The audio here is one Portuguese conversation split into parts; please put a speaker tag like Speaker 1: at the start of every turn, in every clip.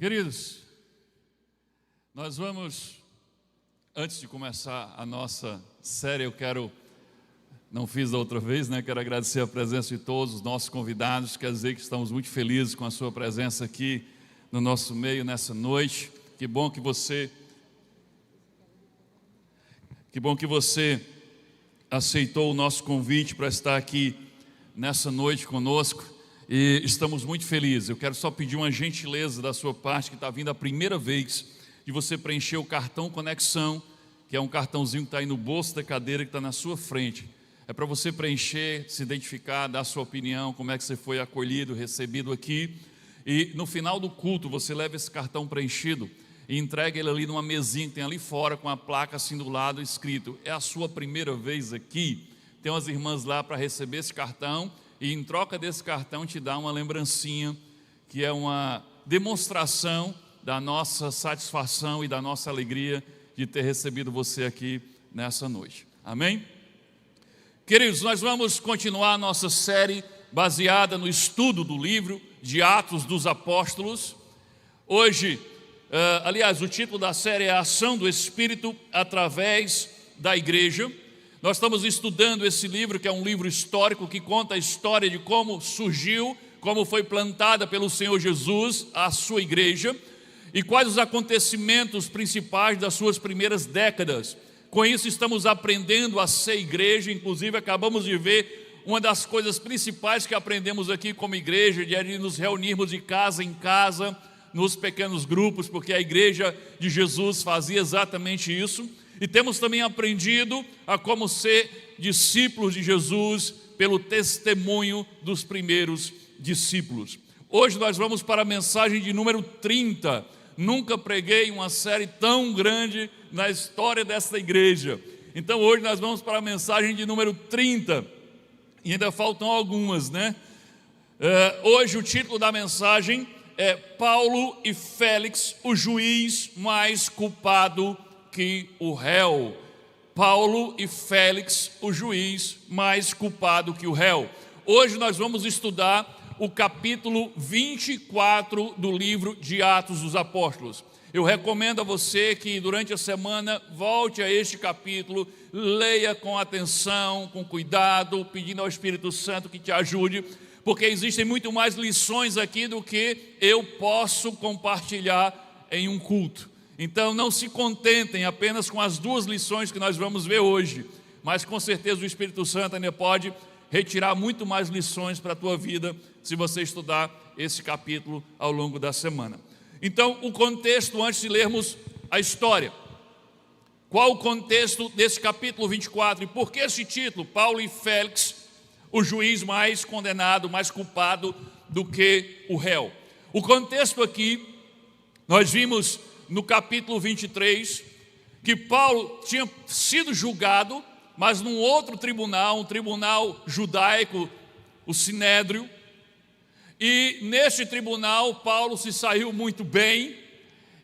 Speaker 1: Queridos, nós vamos, antes de começar a nossa série, não fiz da outra vez, quero agradecer a presença de todos os nossos convidados, quer dizer que estamos muito felizes com a sua presença aqui no nosso meio nessa noite. Que bom que você aceitou o nosso convite para estar aqui nessa noite conosco. E estamos muito felizes. Eu quero só pedir uma gentileza da sua parte, que está vindo a primeira vez, de você preencher o cartão Conexão, que é um cartãozinho que está aí no bolso da cadeira, que está na sua frente. É para você preencher, se identificar, dar a sua opinião, como é que você foi acolhido, recebido aqui. E no final do culto, você leva esse cartão preenchido e entrega ele ali numa mesinha que tem ali fora, com a placa assim do lado, escrito: é a sua primeira vez aqui. Tem umas irmãs lá para receber esse cartão, e em troca desse cartão te dá uma lembrancinha, que é uma demonstração da nossa satisfação e da nossa alegria de ter recebido você aqui nessa noite. Amém? Queridos, nós vamos continuar a nossa série baseada no estudo do livro de Atos dos Apóstolos. Hoje, aliás, o título da série é A Ação do Espírito através da Igreja. Nós estamos estudando esse livro, que é um livro histórico, que conta a história de como surgiu, como foi plantada pelo Senhor Jesus a sua igreja, e quais os acontecimentos principais das suas primeiras décadas. Com isso estamos aprendendo a ser igreja. Inclusive acabamos de ver uma das coisas principais que aprendemos aqui como igreja, de nos reunirmos de casa em casa, nos pequenos grupos, porque a igreja de Jesus fazia exatamente isso. E temos também aprendido a como ser discípulos de Jesus pelo testemunho dos primeiros discípulos. Hoje nós vamos para a mensagem de número 30. Nunca preguei uma série tão grande na história desta igreja. Então hoje nós vamos para a mensagem de número 30. E ainda faltam algumas, Hoje o título da mensagem é Paulo e Félix, o juiz mais culpado que o réu. Paulo e Félix, o juiz mais culpado que o réu. Hoje nós vamos estudar o capítulo 24 do livro de Atos dos Apóstolos. Eu recomendo a você que durante a semana volte a este capítulo, leia com atenção, com cuidado, pedindo ao Espírito Santo que te ajude, porque existem muito mais lições aqui do que eu posso compartilhar em um culto. Então não se contentem apenas com as duas lições que nós vamos ver hoje, mas com certeza o Espírito Santo ainda pode retirar muito mais lições para a tua vida, se você estudar esse capítulo ao longo da semana. Então o contexto, antes de lermos a história, qual o contexto desse capítulo 24 e por que esse título, Paulo e Félix, o juiz mais condenado, mais culpado do que o réu? O contexto aqui, nós vimos no capítulo 23, que Paulo tinha sido julgado, mas num outro tribunal, um tribunal judaico, o Sinédrio. E neste tribunal, Paulo se saiu muito bem,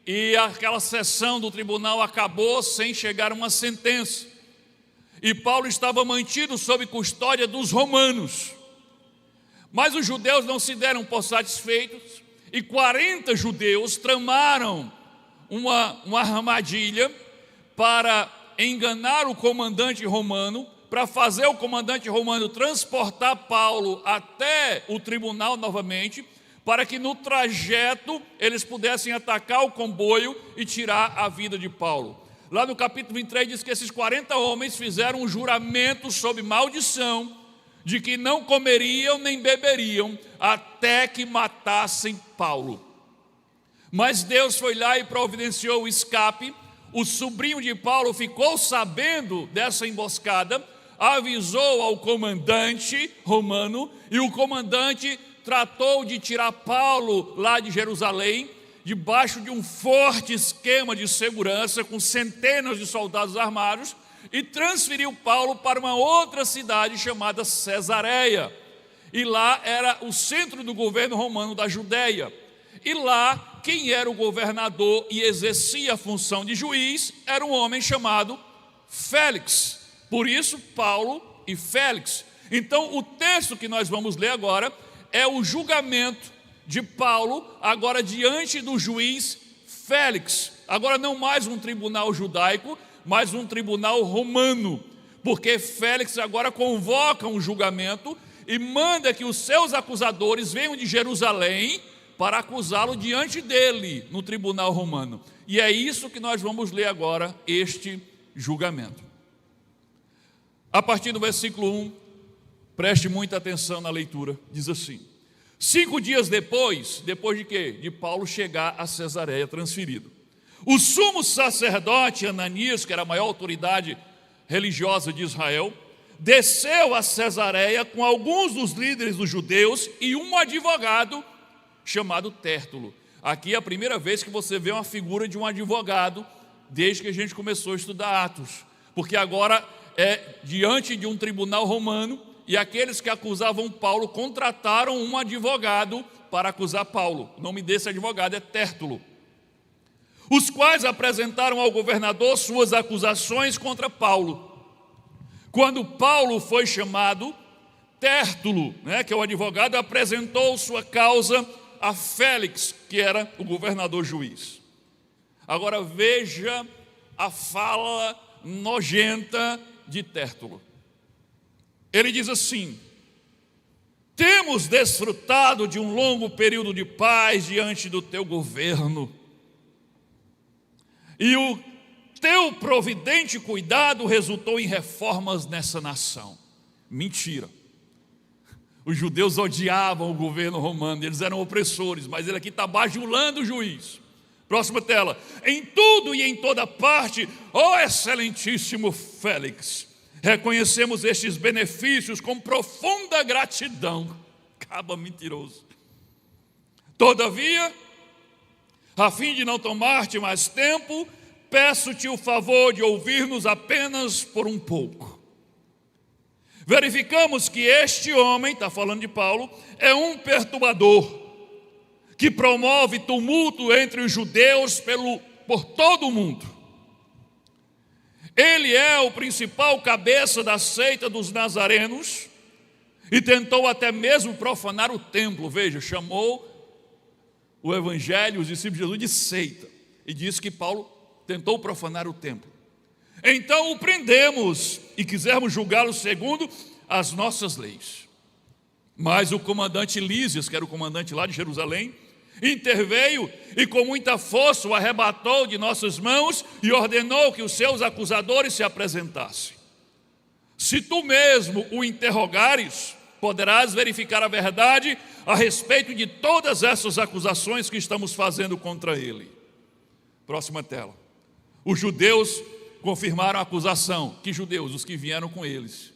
Speaker 1: e aquela sessão do tribunal acabou sem chegar a uma sentença. E Paulo estava mantido sob custódia dos romanos. Mas os judeus não se deram por satisfeitos, e 40 judeus tramaram uma armadilha para enganar o comandante romano, para fazer o comandante romano transportar Paulo até o tribunal novamente, para que no trajeto eles pudessem atacar o comboio e tirar a vida de Paulo. Lá no capítulo 23 diz que esses 40 homens fizeram um juramento sob maldição, de que não comeriam nem beberiam até que matassem Paulo. Mas Deus foi lá e providenciou o escape. O sobrinho de Paulo ficou sabendo dessa emboscada, avisou ao comandante romano, e o comandante tratou de tirar Paulo lá de Jerusalém, debaixo de um forte esquema de segurança, com centenas de soldados armados, e transferiu Paulo para uma outra cidade chamada Cesareia. E lá era o centro do governo romano da Judéia. E lá, quem era o governador e exercia a função de juiz era um homem chamado Félix. Por isso, Paulo e Félix. Então, o texto que nós vamos ler agora é o julgamento de Paulo, agora diante do juiz Félix. Agora não mais um tribunal judaico, mas um tribunal romano, porque Félix agora convoca um julgamento e manda que os seus acusadores venham de Jerusalém para acusá-lo diante dele no tribunal romano. E é isso que nós vamos ler agora, este julgamento. A partir do versículo 1, preste muita atenção na leitura, diz assim: 5 dias depois de quê? De Paulo chegar a Cesareia transferido, o sumo sacerdote Ananias, que era a maior autoridade religiosa de Israel, desceu a Cesareia com alguns dos líderes dos judeus e um advogado chamado Tértulo. Aqui é a primeira vez que você vê uma figura de um advogado desde que a gente começou a estudar Atos, porque agora é diante de um tribunal romano e aqueles que acusavam Paulo contrataram um advogado para acusar Paulo. O nome desse advogado é Tértulo, os quais apresentaram ao governador suas acusações contra Paulo. Quando Paulo foi chamado, Tértulo, que é o advogado, apresentou sua causa a Félix, que era o governador juiz. Agora veja a fala nojenta de Tértulo. Ele diz assim: temos desfrutado de um longo período de paz diante do teu governo, e o teu providente cuidado resultou em reformas nessa nação. Mentira. Os judeus odiavam o governo romano, eles eram opressores, mas ele aqui está bajulando o juiz. Próxima tela. Em tudo e em toda parte, ó excelentíssimo Félix, reconhecemos estes benefícios com profunda gratidão. Caba mentiroso. Todavia, a fim de não tomar-te mais tempo, peço-te o favor de ouvir-nos apenas por um pouco. Verificamos que este homem, está falando de Paulo, é um perturbador, que promove tumulto entre os judeus por todo o mundo. Ele é o principal cabeça da seita dos nazarenos e tentou até mesmo profanar o templo. Veja, chamou o evangelho, os discípulos de Jesus, de seita, e disse que Paulo tentou profanar o templo. Então o prendemos e quisermos julgá-lo segundo as nossas leis. Mas o comandante Lísias, que era o comandante lá de Jerusalém, interveio e com muita força o arrebatou de nossas mãos e ordenou que os seus acusadores se apresentassem. Se tu mesmo o interrogares, poderás verificar a verdade a respeito de todas essas acusações que estamos fazendo contra ele. Próxima tela. Os judeus confirmaram a acusação. Que judeus? Os que vieram com eles.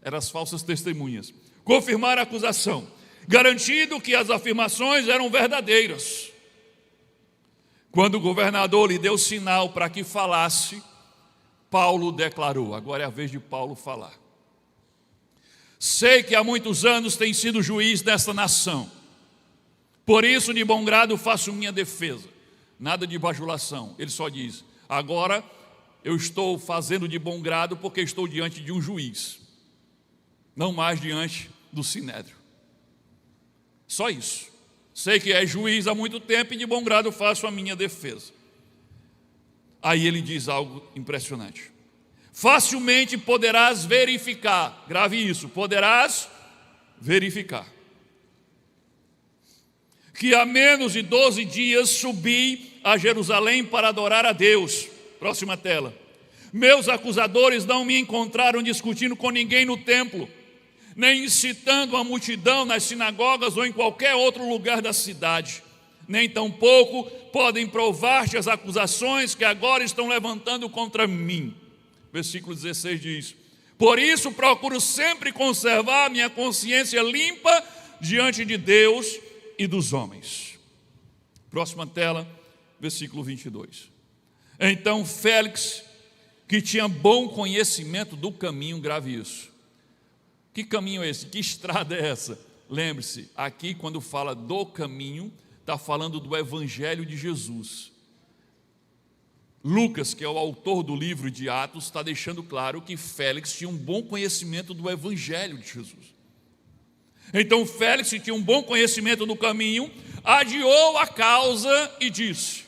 Speaker 1: Eram as falsas testemunhas. Confirmaram a acusação, garantindo que as afirmações eram verdadeiras. Quando o governador lhe deu sinal para que falasse, Paulo declarou. Agora é a vez de Paulo falar. Sei que há muitos anos tem sido juiz desta nação. Por isso, de bom grado, faço minha defesa. Nada de bajulação. Ele só diz: agora eu estou fazendo de bom grado porque estou diante de um juiz, não mais diante do sinédrio. Só isso. Sei que é juiz há muito tempo e de bom grado faço a minha defesa. Aí ele diz algo impressionante: facilmente poderás verificar, grave isso, poderás verificar, que há menos de 12 dias subi a Jerusalém para adorar a Deus. Próxima tela. Meus acusadores não me encontraram discutindo com ninguém no templo, nem incitando a multidão nas sinagogas ou em qualquer outro lugar da cidade, nem tampouco podem provar-te as acusações que agora estão levantando contra mim. Versículo 16 diz: por isso procuro sempre conservar minha consciência limpa diante de Deus e dos homens. Próxima tela, versículo 22. Então Félix, que tinha bom conhecimento do caminho, grave isso. Que caminho é esse? Que estrada é essa? Lembre-se, aqui quando fala do caminho, está falando do evangelho de Jesus. Lucas, que é o autor do livro de Atos, está deixando claro que Félix tinha um bom conhecimento do evangelho de Jesus. Então Félix, que tinha um bom conhecimento do caminho, adiou a causa e disse,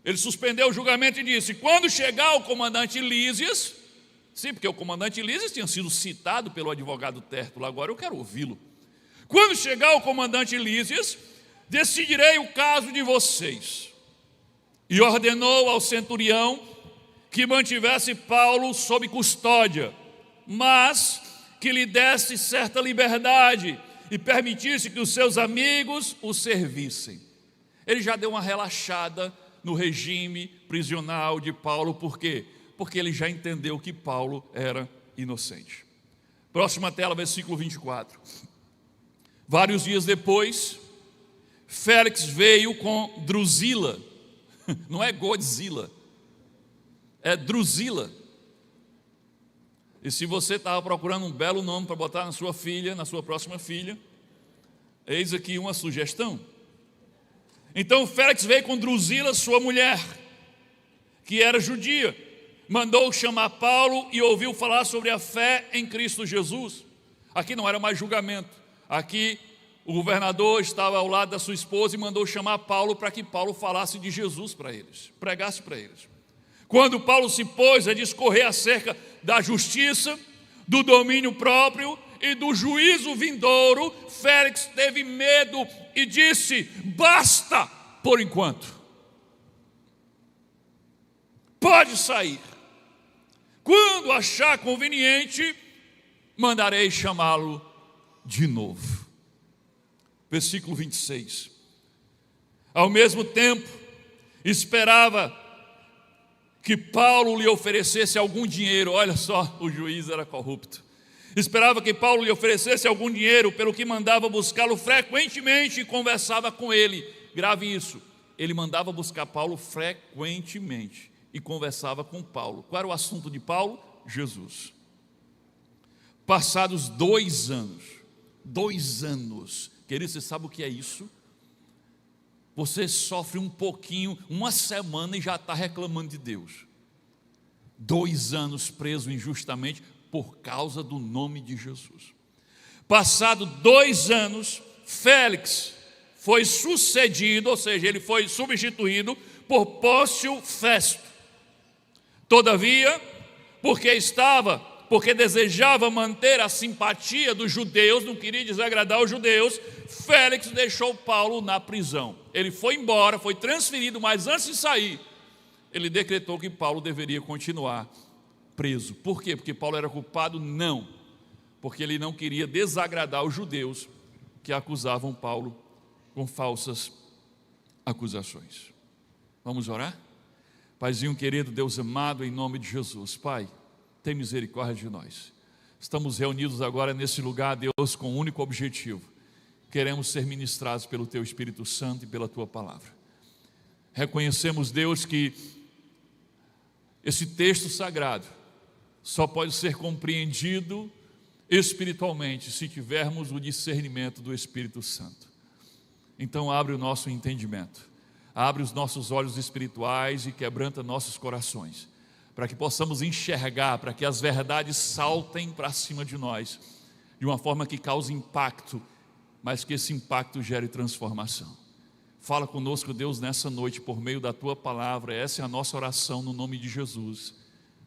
Speaker 1: ele suspendeu o julgamento e disse, quando chegar o comandante Lísias, sim, porque o comandante Lísias tinha sido citado pelo advogado Tértulo, agora eu quero ouvi-lo. Quando chegar o comandante Lísias, decidirei o caso de vocês. E ordenou ao centurião que mantivesse Paulo sob custódia, mas que lhe desse certa liberdade e permitisse que os seus amigos o servissem. Ele já deu uma relaxada no regime prisional de Paulo, por quê? Porque ele já entendeu que Paulo era inocente. Próxima tela, versículo 24. Vários dias depois, Félix veio com Drusila, não é Godzilla, é Drusila. E se você estava procurando um belo nome para botar na sua filha, na sua próxima filha, eis aqui uma sugestão. Então Félix veio com Drusila, sua mulher, que era judia, mandou chamar Paulo e ouviu falar sobre a fé em Cristo Jesus. Aqui não era mais julgamento, aqui o governador estava ao lado da sua esposa e mandou chamar Paulo para que Paulo falasse de Jesus para eles, pregasse para eles. Quando Paulo se pôs a discorrer acerca da justiça, do domínio próprio e do juízo vindouro, Félix teve medo e disse, basta por enquanto, pode sair, quando achar conveniente, mandarei chamá-lo de novo. Versículo 26. Ao mesmo tempo, esperava que Paulo lhe oferecesse algum dinheiro. Olha só, o juiz era corrupto. Esperava que Paulo lhe oferecesse algum dinheiro, pelo que mandava buscá-lo frequentemente e conversava com ele. Grave isso, ele mandava buscar Paulo frequentemente e conversava com Paulo. Qual era o assunto de Paulo? Jesus. Passados 2 anos, querido, você sabe o que é isso? Você sofre um pouquinho, uma semana e já está reclamando de Deus. 2 anos preso injustamente por causa do nome de Jesus. Passado 2 anos, Félix foi sucedido, ou seja, ele foi substituído por Pórcio Festo. Todavia, porque desejava manter a simpatia dos judeus, não queria desagradar os judeus, Félix deixou Paulo na prisão. Ele foi embora, foi transferido, mas antes de sair, ele decretou que Paulo deveria continuar preso. Por quê? Porque Paulo era culpado? Não, porque ele não queria desagradar os judeus que acusavam Paulo com falsas acusações. Vamos orar? Paizinho querido, Deus amado, em nome de Jesus, Pai, tem misericórdia de nós. Estamos reunidos agora nesse lugar, Deus, com um único objetivo. Queremos ser ministrados pelo Teu Espírito Santo e pela Tua Palavra. Reconhecemos, Deus, que esse texto sagrado só pode ser compreendido espiritualmente se tivermos o discernimento do Espírito Santo. Então abre o nosso entendimento, abre os nossos olhos espirituais e quebranta nossos corações, para que possamos enxergar, para que as verdades saltem para cima de nós, de uma forma que cause impacto, mas que esse impacto gere transformação. Fala conosco, Deus, nessa noite, por meio da Tua Palavra. Essa é a nossa oração no nome de Jesus.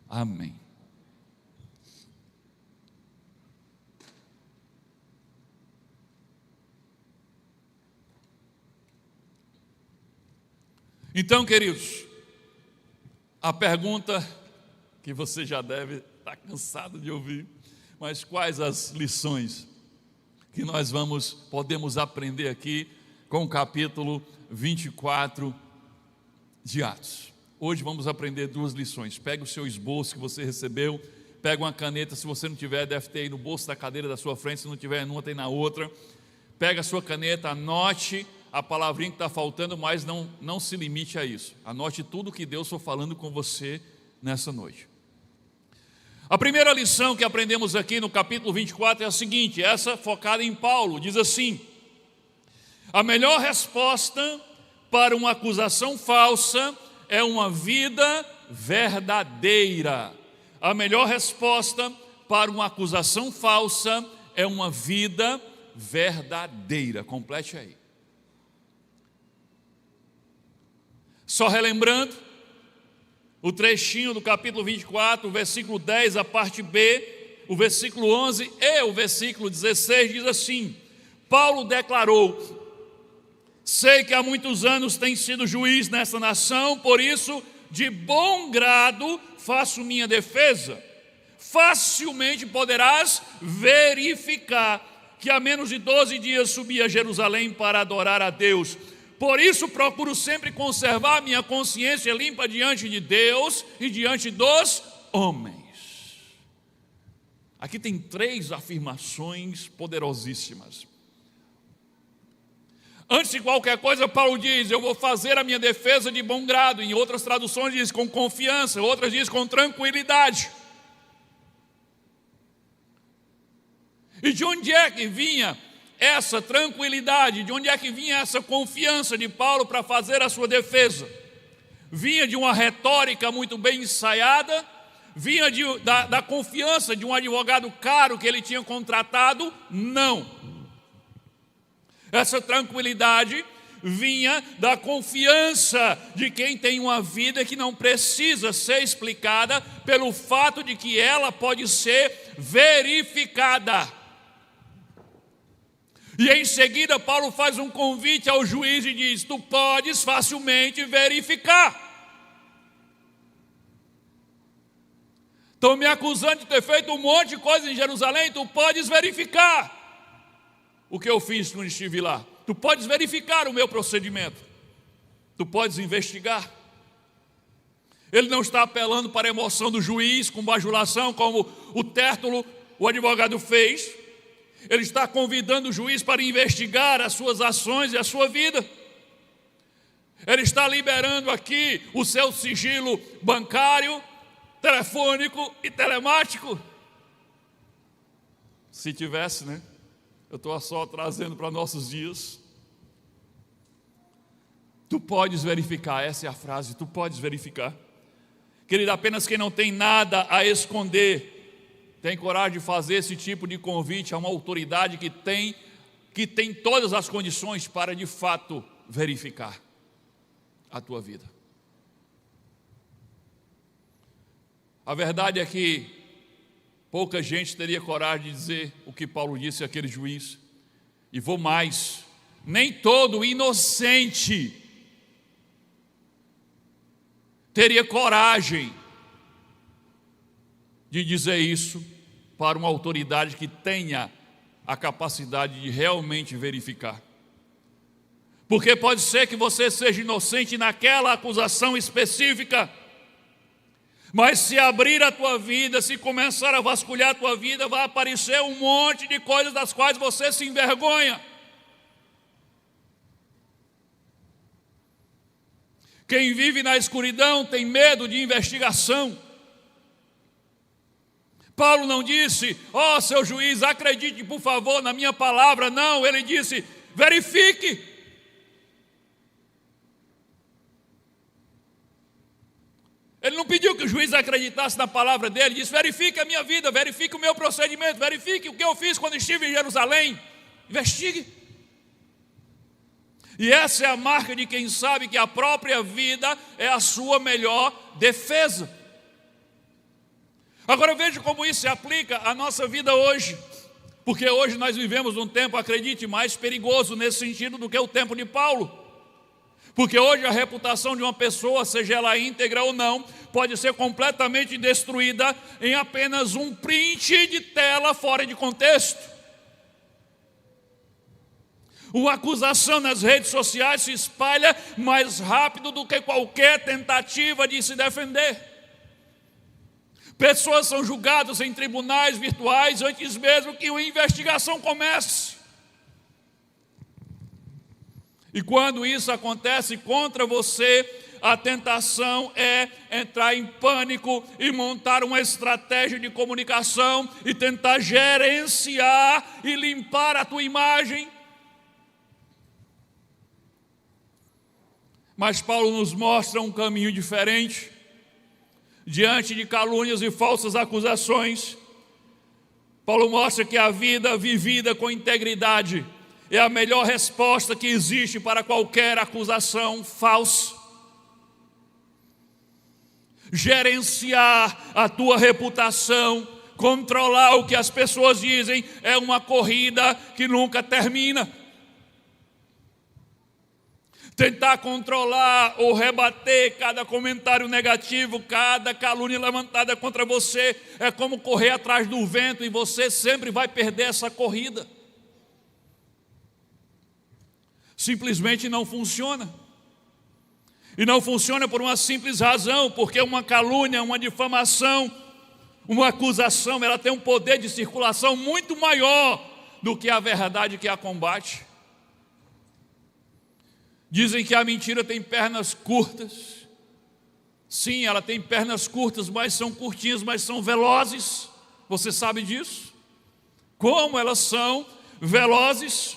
Speaker 1: Amém. Então, queridos, a pergunta que você já deve estar cansado de ouvir, mas quais as lições que nós podemos aprender aqui com o capítulo 24 de Atos? Hoje vamos aprender 2 lições. Pega o seu esboço que você recebeu, pega uma caneta, se você não tiver, deve ter aí no bolso da cadeira da sua frente, se não tiver numa, tem na outra. Pega a sua caneta, anote a palavrinha que está faltando, mas não se limite a isso. Anote tudo que Deus for falando com você nessa noite. A primeira lição que aprendemos aqui no capítulo 24 é a seguinte, essa focada em Paulo, diz assim: a melhor resposta para uma acusação falsa é uma vida verdadeira. A melhor resposta para uma acusação falsa é uma vida verdadeira. Complete aí. Só relembrando, o trechinho do capítulo 24, o versículo 10, a parte B, o versículo 11 e o versículo 16 diz assim: Paulo declarou: sei que há muitos anos tem sido juiz nessa nação, por isso, de bom grado, faço minha defesa. Facilmente poderás verificar que há menos de 12 dias subi a Jerusalém para adorar a Deus. Por isso procuro sempre conservar minha consciência limpa diante de Deus e diante dos homens. Aqui tem 3 afirmações poderosíssimas. Antes de qualquer coisa, Paulo diz: eu vou fazer a minha defesa de bom grado. Em outras traduções diz com confiança, outras diz com tranquilidade. E de onde é que vinha essa tranquilidade, de onde é que vinha essa confiança de Paulo para fazer a sua defesa? Vinha de uma retórica muito bem ensaiada? Vinha da confiança de um advogado caro que ele tinha contratado? Não. Essa tranquilidade vinha da confiança de quem tem uma vida que não precisa ser explicada pelo fato de que ela pode ser verificada. E em seguida Paulo faz um convite ao juiz e diz: tu podes facilmente verificar. Estão me acusando de ter feito um monte de coisa em Jerusalém, tu podes verificar o que eu fiz quando estive lá. Tu podes verificar o meu procedimento. Tu podes investigar. Ele não está apelando para a emoção do juiz com bajulação, como o Tértulo, o advogado, fez. Ele está convidando o juiz para investigar as suas ações e a sua vida. Ele está liberando aqui o seu sigilo bancário, telefônico e telemático. Se tivesse, né? Eu estou só trazendo para nossos dias. Tu podes verificar, essa é a frase, tu podes verificar. Querido, apenas quem não tem nada a esconder tem coragem de fazer esse tipo de convite a uma autoridade que tem todas as condições para de fato verificar a tua vida. A verdade é que pouca gente teria coragem de dizer o que Paulo disse àquele juiz. E vou mais, nem todo inocente teria coragem de dizer isso para uma autoridade que tenha a capacidade de realmente verificar. Porque pode ser que você seja inocente naquela acusação específica, mas se abrir a tua vida, se começar a vasculhar a tua vida, vai aparecer um monte de coisas das quais você se envergonha. Quem vive na escuridão tem medo de investigação. Paulo não disse: ó, seu juiz, acredite por favor na minha palavra. Não, ele disse: verifique. Ele não pediu que o juiz acreditasse na palavra dele. Ele disse: verifique a minha vida, verifique o meu procedimento, verifique o que eu fiz quando estive em Jerusalém. Investigue. E essa é a marca de quem sabe que a própria vida é a sua melhor defesa. Agora veja como isso se aplica à nossa vida hoje. Porque hoje nós vivemos um tempo, acredite, mais perigoso nesse sentido do que o tempo de Paulo. Porque hoje a reputação de uma pessoa, seja ela íntegra ou não, pode ser completamente destruída em apenas um print de tela fora de contexto. Uma acusação nas redes sociais se espalha mais rápido do que qualquer tentativa de se defender. Pessoas são julgadas em tribunais virtuais antes mesmo que uma investigação comece. E quando isso acontece contra você, a tentação é entrar em pânico e montar uma estratégia de comunicação e tentar gerenciar e limpar a tua imagem. Mas Paulo nos mostra um caminho diferente. Diante de calúnias e falsas acusações, Paulo mostra que a vida vivida com integridade é a melhor resposta que existe para qualquer acusação falsa. Gerenciar a tua reputação, controlar o que as pessoas dizem, é uma corrida que nunca termina. Tentar controlar ou rebater cada comentário negativo, cada calúnia levantada contra você, é como correr atrás do vento e você sempre vai perder essa corrida. Simplesmente não funciona. E não funciona por uma simples razão, porque uma calúnia, uma difamação, uma acusação, ela tem um poder de circulação muito maior do que a verdade que a combate. Dizem que a mentira tem pernas curtas. Sim, ela tem pernas curtas, mas são curtinhas, mas são velozes. Você sabe disso? Como elas são velozes?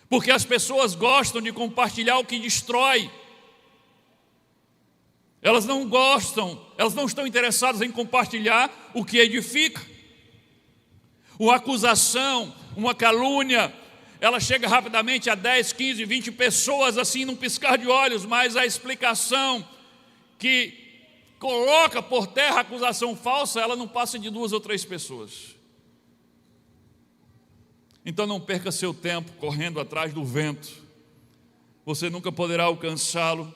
Speaker 1: Porque as pessoas gostam de compartilhar o que destrói. Elas não gostam, elas não estão interessadas em compartilhar o que edifica. Uma acusação, uma calúnia, ela chega rapidamente a 10, 15, 20 pessoas assim num piscar de olhos, mas a explicação que coloca por terra a acusação falsa, ela não passa de 2 ou 3 pessoas. Então não perca seu tempo correndo atrás do vento. Você nunca poderá alcançá-lo.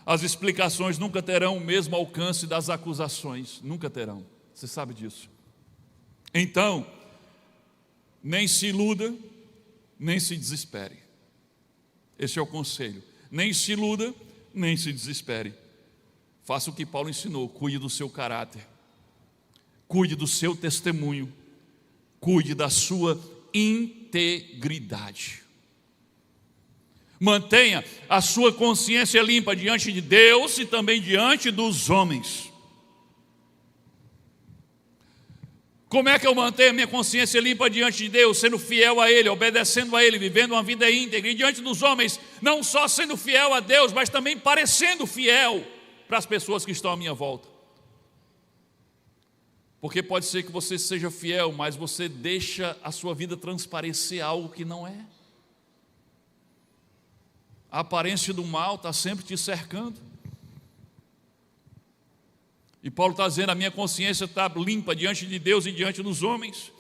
Speaker 1: As explicações nunca terão o mesmo alcance das acusações. Nunca terão. Você sabe disso. Então, nem se iluda, nem se desespere. Esse é o conselho. Nem se iluda, nem se desespere. Faça o que Paulo ensinou. Cuide do seu caráter. Cuide do seu testemunho. Cuide da sua integridade. Mantenha a sua consciência limpa diante de Deus e também diante dos homens. Como é que eu mantenho a minha consciência limpa diante de Deus? Sendo fiel a Ele, obedecendo a Ele, vivendo uma vida íntegra. E diante dos homens, não só sendo fiel a Deus, mas também parecendo fiel para as pessoas que estão à minha volta. Porque pode ser que você seja fiel, mas você deixa a sua vida transparecer algo que não é. A aparência do mal está sempre te cercando. E Paulo está dizendo, a minha consciência está limpa diante de Deus e diante dos homens.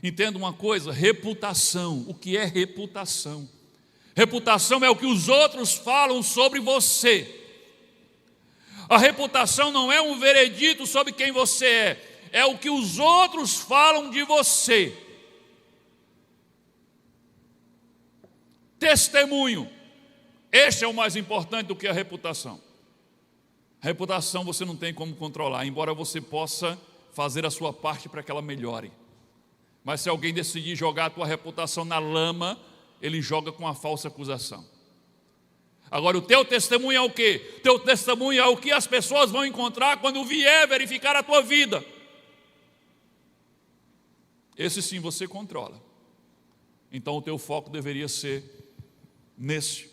Speaker 1: Entenda uma coisa, reputação. O que é reputação? Reputação é o que os outros falam sobre você. A reputação não é um veredito sobre quem você é o que os outros falam de você. Testemunho. Este é o mais importante do que a reputação. A reputação você não tem como controlar, embora você possa fazer a sua parte para que ela melhore. Mas se alguém decidir jogar a tua reputação na lama, ele joga com a falsa acusação. Agora, o teu testemunho é o quê? Teu testemunho é o que as pessoas vão encontrar quando vier verificar a tua vida. Esse sim você controla. Então o teu foco deveria ser nesse.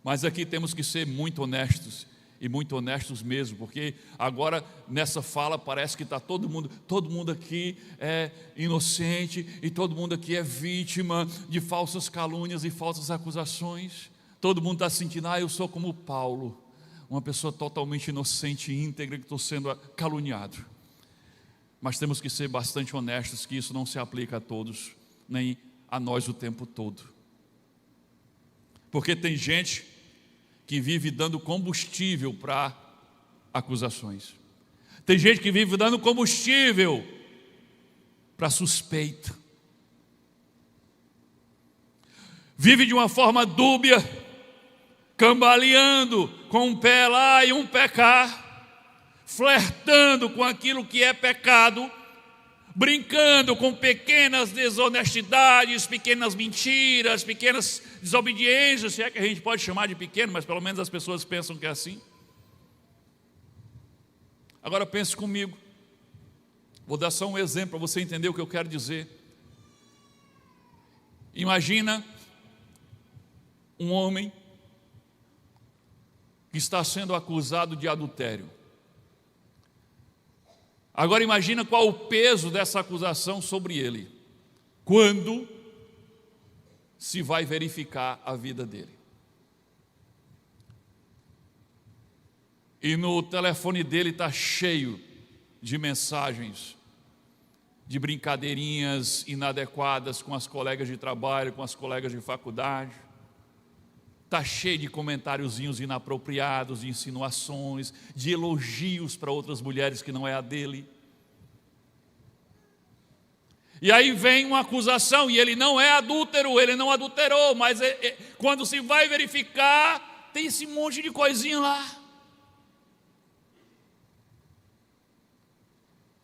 Speaker 1: Mas aqui temos que ser muito honestos, e muito honestos mesmo, porque agora nessa fala parece que está todo mundo aqui é inocente, e todo mundo aqui é vítima de falsas calúnias e falsas acusações. Todo mundo está sentindo, eu sou como Paulo, uma pessoa totalmente inocente e íntegra que estou sendo caluniado. Mas temos que ser bastante honestos, que isso não se aplica a todos, nem a nós o tempo todo. Porque tem gente que vive dando combustível para acusações. Tem gente que vive dando combustível para suspeita. Vive de uma forma dúbia, cambaleando com um pé lá e um pé cá, flertando com aquilo que é pecado, brincando com pequenas desonestidades, pequenas mentiras, pequenas desobediências, se é que a gente pode chamar de pequeno, mas pelo menos as pessoas pensam que é assim. Agora pense comigo, vou dar só um exemplo para você entender o que eu quero dizer. Imagina um homem que está sendo acusado de adultério. Agora imagina qual o peso dessa acusação sobre ele, quando se vai verificar a vida dele. E no telefone dele está cheio de mensagens, de brincadeirinhas inadequadas com as colegas de trabalho, com as colegas de faculdade. Está cheio de comentáriozinhos inapropriados, de insinuações, de elogios para outras mulheres que não é a dele. E aí vem uma acusação, e ele não é adúltero, ele não adulterou, mas quando se vai verificar, tem esse monte de coisinha lá.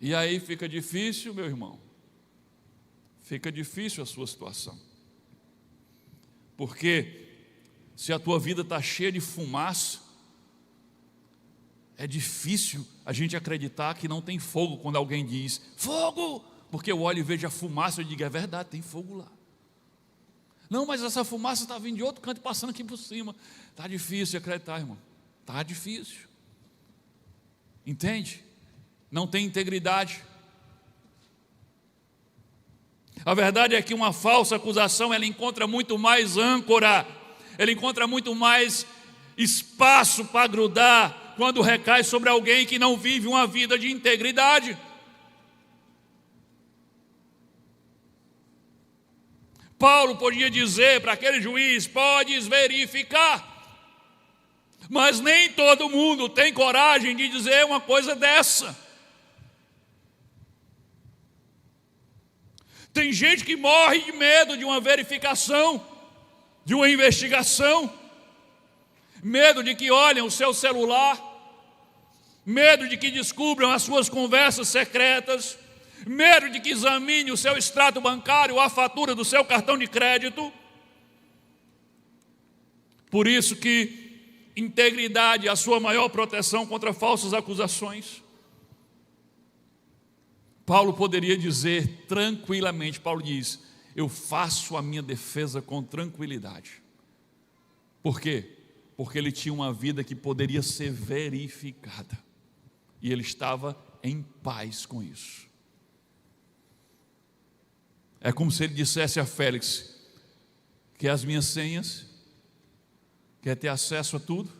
Speaker 1: E aí fica difícil, meu irmão, fica difícil a sua situação. Porque se a tua vida está cheia de fumaça, é difícil a gente acreditar que não tem fogo quando alguém diz, fogo! Porque eu olho e vejo a fumaça e digo, é verdade, tem fogo lá. Não, mas essa fumaça está vindo de outro canto, passando aqui por cima. Está difícil de acreditar, irmão, está difícil. Entende? Não tem integridade. A verdade é que uma falsa acusação, ela encontra muito mais âncora, ela encontra muito mais espaço para grudar quando recai sobre alguém que não vive uma vida de integridade. Paulo podia dizer para aquele juiz, podes verificar, mas nem todo mundo tem coragem de dizer uma coisa dessa. Tem gente que morre de medo de uma verificação, de uma investigação, medo de que olhem o seu celular, medo de que descubram as suas conversas secretas, medo de que examine o seu extrato bancário, a fatura do seu cartão de crédito. Por isso que integridade é a sua maior proteção contra falsas acusações. Paulo poderia dizer tranquilamente, Paulo diz, eu faço a minha defesa com tranquilidade. Por quê? Porque ele tinha uma vida que poderia ser verificada. E ele estava em paz com isso. É como se ele dissesse a Félix, quer as minhas senhas? Quer ter acesso a tudo?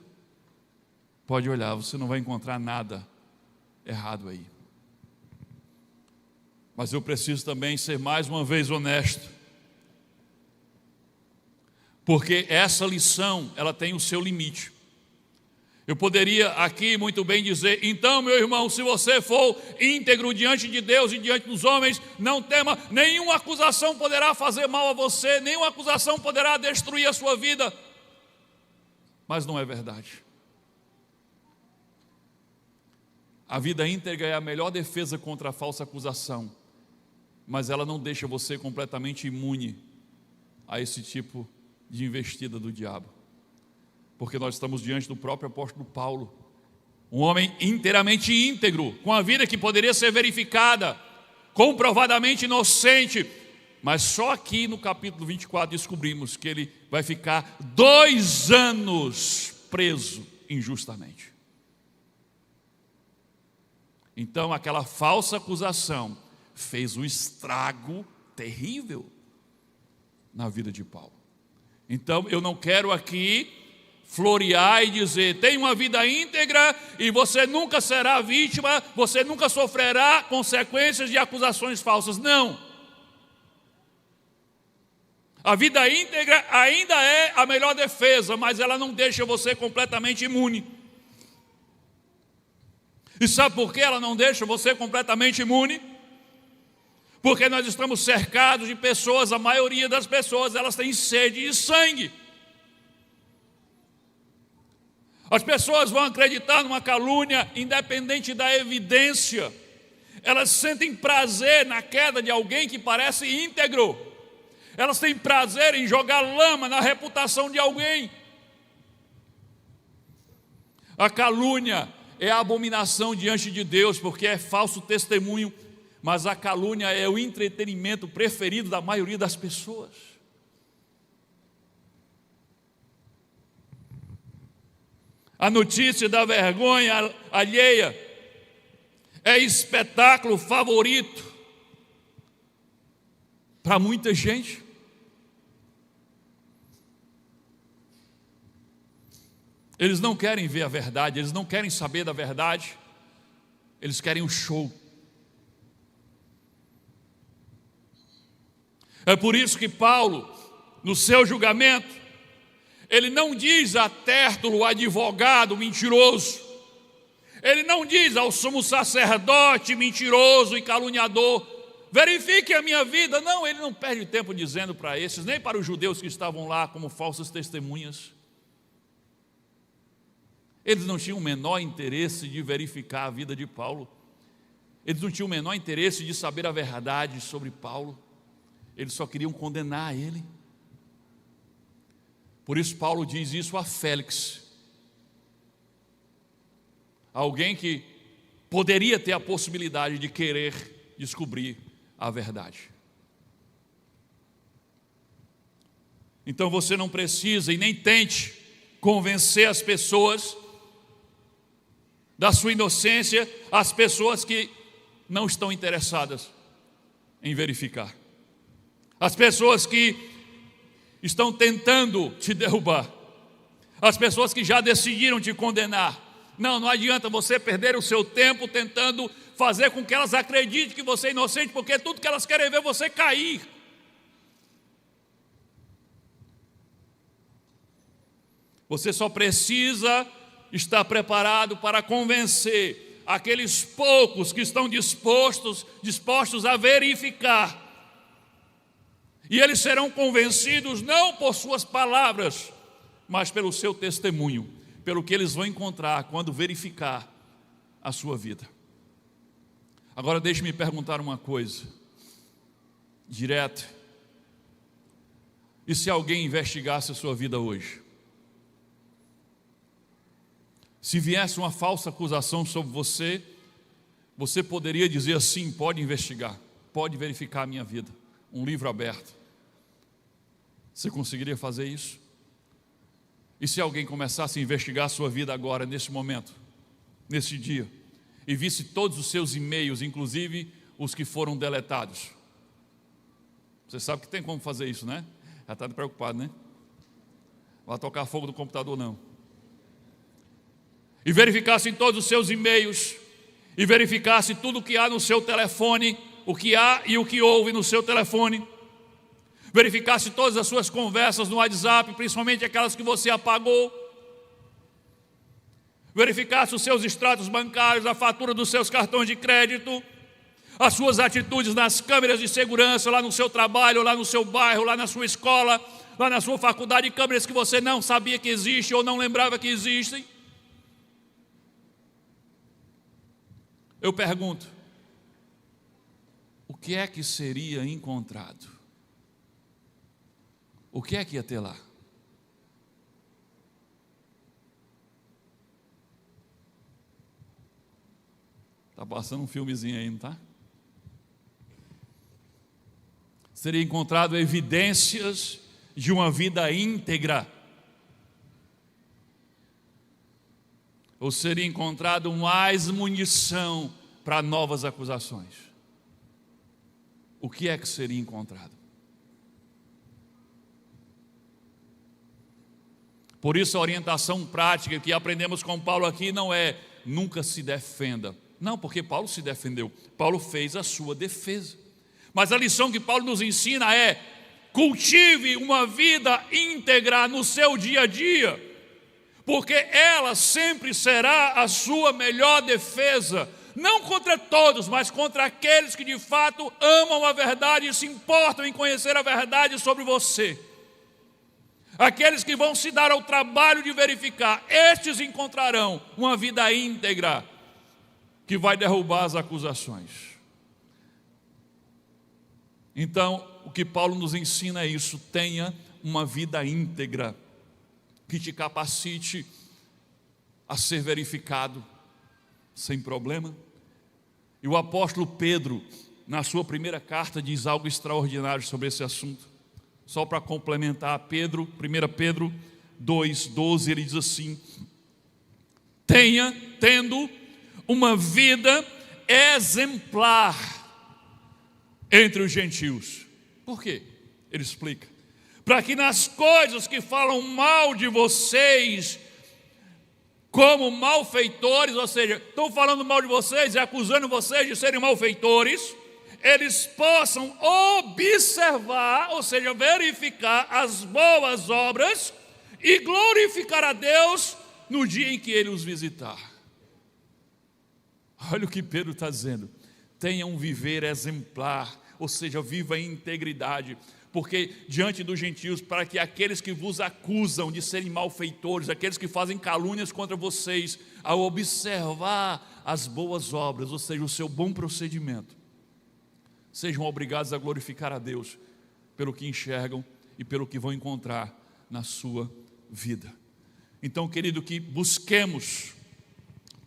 Speaker 1: Pode olhar, você não vai encontrar nada errado aí. Mas eu preciso também ser mais uma vez honesto, porque essa lição, ela tem o seu limite. Eu poderia aqui muito bem dizer, então meu irmão, se você for íntegro diante de Deus e diante dos homens, não tema, nenhuma acusação poderá fazer mal a você, nenhuma acusação poderá destruir a sua vida. Mas não é verdade. A vida íntegra é a melhor defesa contra a falsa acusação, mas ela não deixa você completamente imune a esse tipo de investida do diabo. Porque nós estamos diante do próprio apóstolo Paulo, um homem inteiramente íntegro, com a vida que poderia ser verificada, comprovadamente inocente, mas só aqui no capítulo 24 descobrimos que ele vai ficar 2 anos preso injustamente. Então aquela falsa acusação fez um estrago terrível na vida de Paulo. Então eu não quero aqui florear e dizer, tem uma vida íntegra e você nunca será vítima, você nunca sofrerá consequências de acusações falsas. Não. A vida íntegra ainda é a melhor defesa, mas ela não deixa você completamente imune. E sabe por que ela não deixa você completamente imune? Porque nós estamos cercados de pessoas, a maioria das pessoas, elas têm sede de sangue. As pessoas vão acreditar numa calúnia independente da evidência. Elas sentem prazer na queda de alguém que parece íntegro. Elas têm prazer em jogar lama na reputação de alguém. A calúnia é a abominação diante de Deus, porque é falso testemunho. Mas a calúnia é o entretenimento preferido da maioria das pessoas. A notícia da vergonha alheia é espetáculo favorito para muita gente. Eles não querem ver a verdade, eles não querem saber da verdade, eles querem um show. É por isso que Paulo, no seu julgamento, ele não diz a Tértulo, o advogado mentiroso, ele não diz ao sumo sacerdote mentiroso e caluniador, verifique a minha vida. Não, ele não perde tempo dizendo para esses, nem para os judeus que estavam lá como falsas testemunhas. Eles não tinham o menor interesse de verificar a vida de Paulo. Eles não tinham o menor interesse de saber a verdade sobre Paulo. Eles só queriam condenar ele. Por isso Paulo diz isso a Félix, alguém que poderia ter a possibilidade de querer descobrir a verdade. Então você não precisa e nem tente convencer as pessoas da sua inocência, as pessoas que não estão interessadas em verificar, as pessoas que estão tentando te derrubar, as pessoas que já decidiram te condenar. Não adianta você perder o seu tempo tentando fazer com que elas acreditem que você é inocente, porque tudo que elas querem é ver você cair. Você só precisa estar preparado para convencer aqueles poucos que estão dispostos a verificar. E eles serão convencidos não por suas palavras, mas pelo seu testemunho, pelo que eles vão encontrar quando verificar a sua vida. Agora deixe-me perguntar uma coisa, direto. E se alguém investigasse a sua vida hoje? Se viesse uma falsa acusação sobre você, você poderia dizer assim: pode investigar, pode verificar a minha vida, um livro aberto. Você conseguiria fazer isso? E se alguém começasse a investigar a sua vida agora, nesse momento, nesse dia, e visse todos os seus e-mails, inclusive os que foram deletados? Você sabe que tem como fazer isso, né? Já está preocupado, né? Vai tocar fogo no computador, não. E verificasse todos os seus e-mails, e verificasse tudo o que há no seu telefone, o que há e o que houve no seu telefone, verificasse todas as suas conversas no WhatsApp, principalmente aquelas que você apagou, verificasse os seus extratos bancários, a fatura dos seus cartões de crédito, as suas atitudes nas câmeras de segurança, lá no seu trabalho, lá no seu bairro, lá na sua escola, lá na sua faculdade, câmeras que você não sabia que existem ou não lembrava que existem. Eu pergunto, o que é que seria encontrado? O que é que ia ter lá? Está passando um filmezinho aí, não está? Seria encontrado evidências de uma vida íntegra. Ou seria encontrado mais munição para novas acusações? O que é que seria encontrado? Por isso a orientação prática que aprendemos com Paulo aqui não é nunca se defenda. Não, porque Paulo se defendeu. Paulo fez a sua defesa. Mas a lição que Paulo nos ensina é: cultive uma vida íntegra no seu dia a dia, porque ela sempre será a sua melhor defesa, não contra todos, mas contra aqueles que de fato amam a verdade e se importam em conhecer a verdade sobre você. Aqueles que vão se dar ao trabalho de verificar, estes encontrarão uma vida íntegra que vai derrubar as acusações. Então, o que Paulo nos ensina é isso: tenha uma vida íntegra, que te capacite a ser verificado sem problema. E o apóstolo Pedro, na sua primeira carta, diz algo extraordinário sobre esse assunto. Só para complementar, 1 Pedro 2,12, ele diz assim: tendo uma vida exemplar entre os gentios. Por quê? Ele explica: para que nas coisas que falam mal de vocês, como malfeitores, ou seja, estão falando mal de vocês e acusando vocês de serem malfeitores, eles possam observar, ou seja, verificar as boas obras e glorificar a Deus no dia em que Ele os visitar. Olha o que Pedro está dizendo: tenha um viver exemplar, ou seja, viva em integridade, porque diante dos gentios, para que aqueles que vos acusam de serem malfeitores, aqueles que fazem calúnias contra vocês, ao observar as boas obras, ou seja, o seu bom procedimento, sejam obrigados a glorificar a Deus pelo que enxergam e pelo que vão encontrar na sua vida. Então, querido, que busquemos,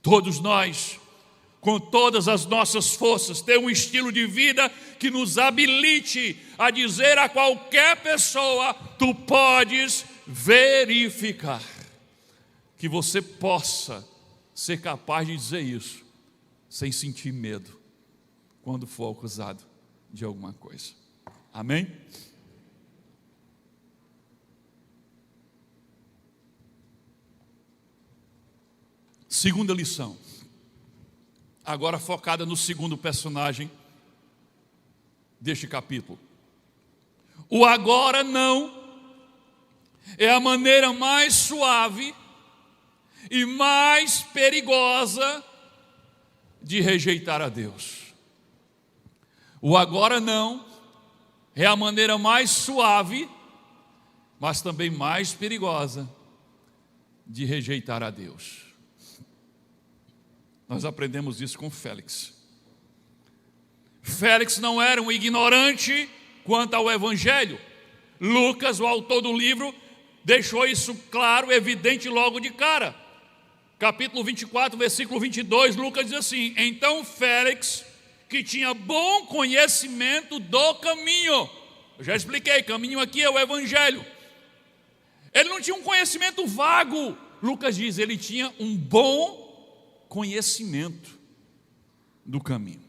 Speaker 1: todos nós, com todas as nossas forças, ter um estilo de vida que nos habilite a dizer a qualquer pessoa: tu podes verificar. Que você possa ser capaz de dizer isso sem sentir medo quando for acusado de alguma coisa. Amém? Segunda lição, agora focada no segundo personagem deste capítulo. O agora não é a maneira mais suave e mais perigosa de rejeitar a Deus. O agora não é a maneira mais suave, mas também mais perigosa de rejeitar a Deus. Nós aprendemos isso com Félix. Félix não era um ignorante quanto ao Evangelho. Lucas, o autor do livro, deixou isso claro, evidente logo de cara. Capítulo 24, versículo 22, Lucas diz assim: então Félix, que tinha bom conhecimento do caminho, eu já expliquei, caminho aqui é o Evangelho. Ele não tinha um conhecimento vago. Lucas diz, ele tinha um bom conhecimento do caminho.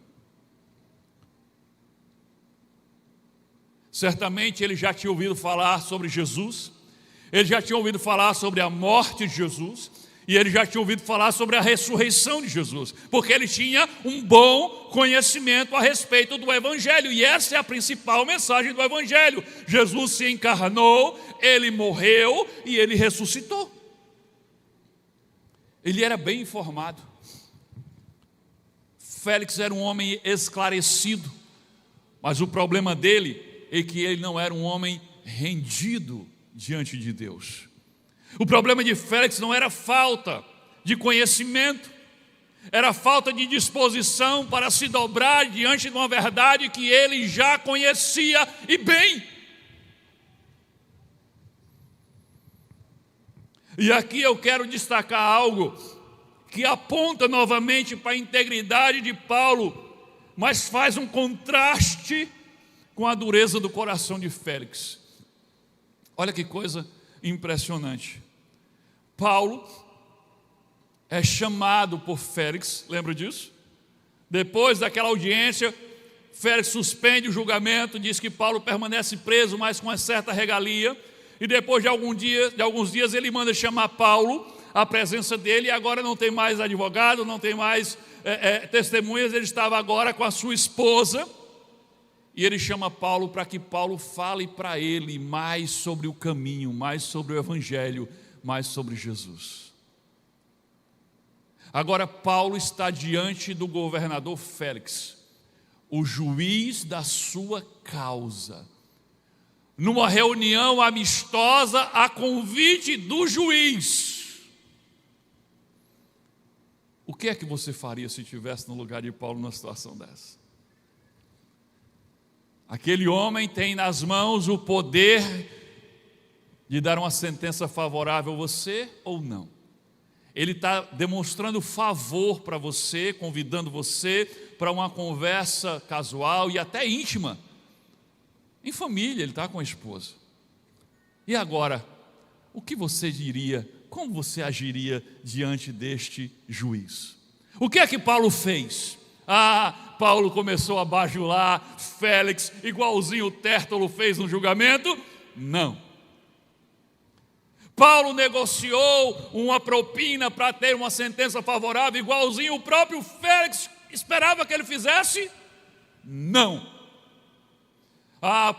Speaker 1: Certamente ele já tinha ouvido falar sobre Jesus, ele já tinha ouvido falar sobre a morte de Jesus, e ele já tinha ouvido falar sobre a ressurreição de Jesus, porque ele tinha um bom conhecimento a respeito do Evangelho, e essa é a principal mensagem do Evangelho: Jesus se encarnou, ele morreu e ele ressuscitou. Ele era bem informado. Félix era um homem esclarecido, mas o problema dele é que ele não era um homem rendido diante de Deus. O problema de Félix não era falta de conhecimento, era falta de disposição para se dobrar diante de uma verdade que ele já conhecia e bem. E aqui eu quero destacar algo que aponta novamente para a integridade de Paulo, mas faz um contraste com a dureza do coração de Félix. Olha que coisa impressionante. Paulo é chamado por Félix, lembra disso? Depois daquela audiência, Félix suspende o julgamento, diz que Paulo permanece preso, mas com uma certa regalia, e depois de alguns dias ele manda chamar Paulo à presença dele, e agora não tem mais advogado, não tem mais testemunhas, ele estava agora com a sua esposa, e ele chama Paulo para que Paulo fale para ele mais sobre o caminho, mais sobre o Evangelho, mais sobre Jesus. Agora Paulo está diante do governador Félix, o juiz da sua causa, numa reunião amistosa a convite do juiz. O que é que você faria se estivesse no lugar de Paulo numa situação dessa? Aquele homem tem nas mãos o poder de dar uma sentença favorável a você ou não. Ele está demonstrando favor para você, convidando você para uma conversa casual e até íntima. Em família, ele está com a esposa. E agora, o que você diria? Como você agiria diante deste juiz? O que é que Paulo fez? Paulo começou a bajular Félix, igualzinho o Tértulo fez no julgamento? Não. Paulo negociou uma propina para ter uma sentença favorável, igualzinho o próprio Félix esperava que ele fizesse? Não.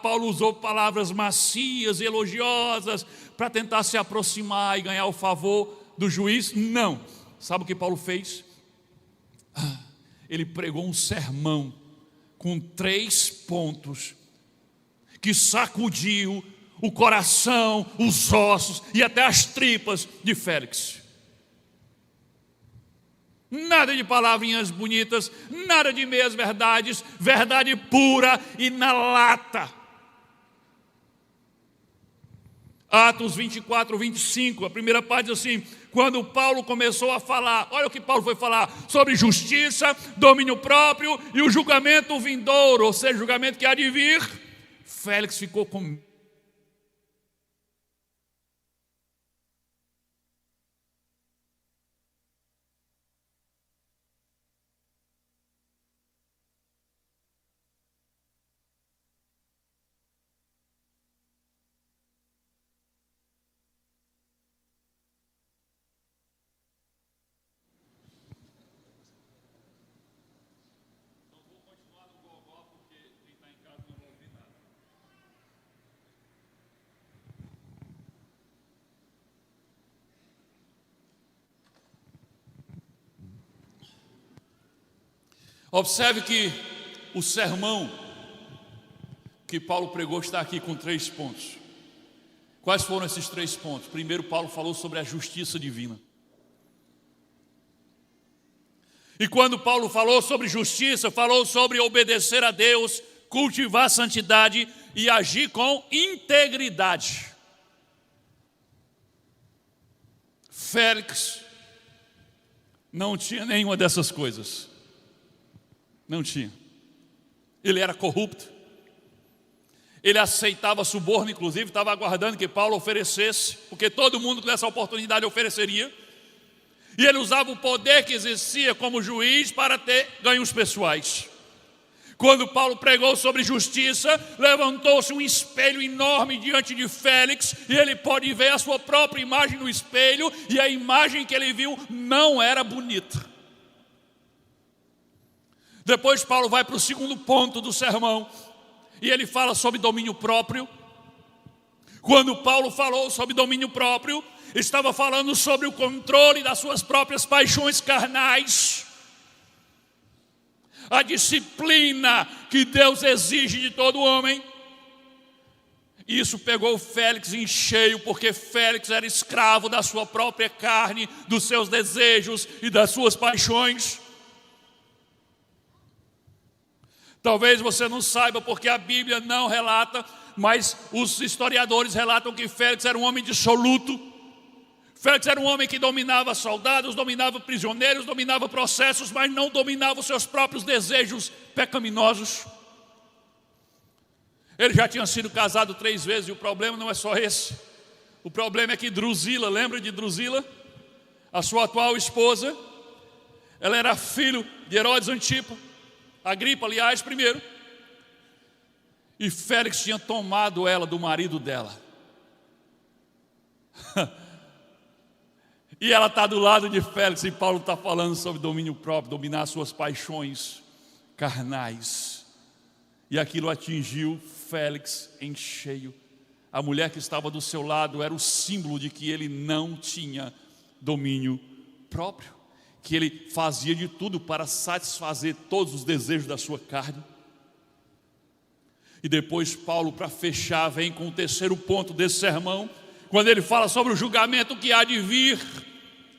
Speaker 1: Paulo usou palavras macias e elogiosas para tentar se aproximar e ganhar o favor do juiz? Não. Sabe o que Paulo fez? Ele pregou um sermão com 3 pontos que sacudiu o coração, os ossos e até as tripas de Félix. Nada de palavrinhas bonitas, nada de meias verdades, verdade pura e na lata. Atos 24, 25, a primeira parte diz assim: quando Paulo começou a falar, olha o que Paulo foi falar, sobre justiça, domínio próprio e o julgamento vindouro, ou seja, o julgamento que há de vir, Félix ficou com medo. Observe que o sermão que Paulo pregou está aqui com 3 pontos. Quais foram esses 3 pontos? Primeiro, Paulo falou sobre a justiça divina. E quando Paulo falou sobre justiça, falou sobre obedecer a Deus, cultivar a santidade e agir com integridade. Félix não tinha nenhuma dessas coisas. Não tinha. Ele era corrupto. Ele aceitava suborno, inclusive estava aguardando que Paulo oferecesse, porque todo mundo com essa oportunidade ofereceria. E ele usava o poder que existia como juiz para ter ganhos pessoais. Quando Paulo pregou sobre justiça, levantou-se um espelho enorme diante de Félix, e ele pode ver a sua própria imagem no espelho, e a imagem que ele viu não era bonita. Depois Paulo vai para o segundo ponto do sermão, e ele fala sobre domínio próprio. Quando Paulo falou sobre domínio próprio, estava falando sobre o controle das suas próprias paixões carnais, a disciplina que Deus exige de todo homem. Isso pegou Félix em cheio, porque Félix era escravo da sua própria carne, dos seus desejos e das suas paixões. Talvez você não saiba, porque a Bíblia não relata, mas os historiadores relatam que Félix era um homem dissoluto. Félix era um homem que dominava soldados, dominava prisioneiros, dominava processos, mas não dominava os seus próprios desejos pecaminosos. Ele já tinha sido casado 3 vezes, e o problema não é só esse. O problema é que Drusila, lembra de Drusila? A sua atual esposa, ela era filho de Herodes Antipo, Agripa, aliás, primeiro. E Félix tinha tomado ela do marido dela. E ela está do lado de Félix, e Paulo está falando sobre domínio próprio, dominar suas paixões carnais. E aquilo atingiu Félix em cheio. A mulher que estava do seu lado era o símbolo de que ele não tinha domínio próprio, que ele fazia de tudo para satisfazer todos os desejos da sua carne. E depois Paulo, para fechar, vem com o terceiro ponto desse sermão, quando ele fala sobre o julgamento que há de vir.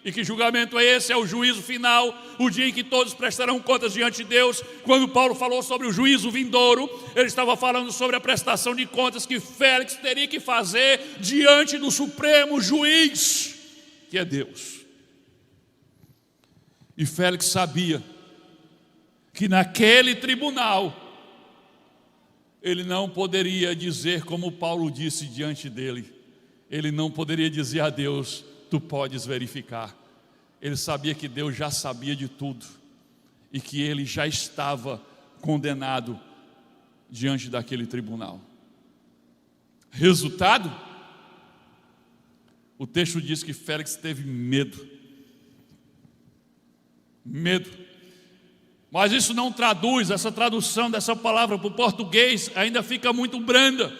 Speaker 1: E que julgamento é esse? É o juízo final, o dia em que todos prestarão contas diante de Deus. Quando Paulo falou sobre o juízo vindouro, ele estava falando sobre a prestação de contas que Félix teria que fazer diante do supremo juiz, que é Deus. E Félix sabia que naquele tribunal ele não poderia dizer como Paulo disse diante dele. Ele não poderia dizer a Deus: tu podes verificar. Ele sabia que Deus já sabia de tudo, e que ele já estava condenado diante daquele tribunal. Resultado? O texto diz que Félix teve medo. Medo. Mas isso não traduz, essa tradução dessa palavra para o português ainda fica muito branda.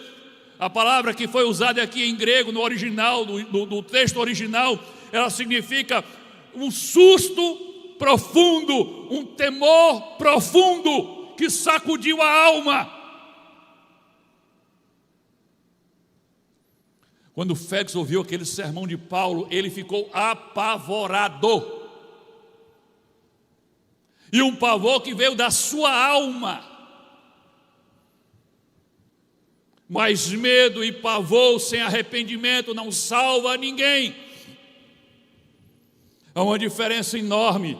Speaker 1: A palavra que foi usada aqui em grego, no original, do texto original, ela significa um susto profundo, um temor profundo que sacudiu a alma. Quando Félix ouviu aquele sermão de Paulo, ele ficou apavorado. E um pavor que veio da sua alma. Mas medo e pavor sem arrependimento não salva ninguém. Há uma diferença enorme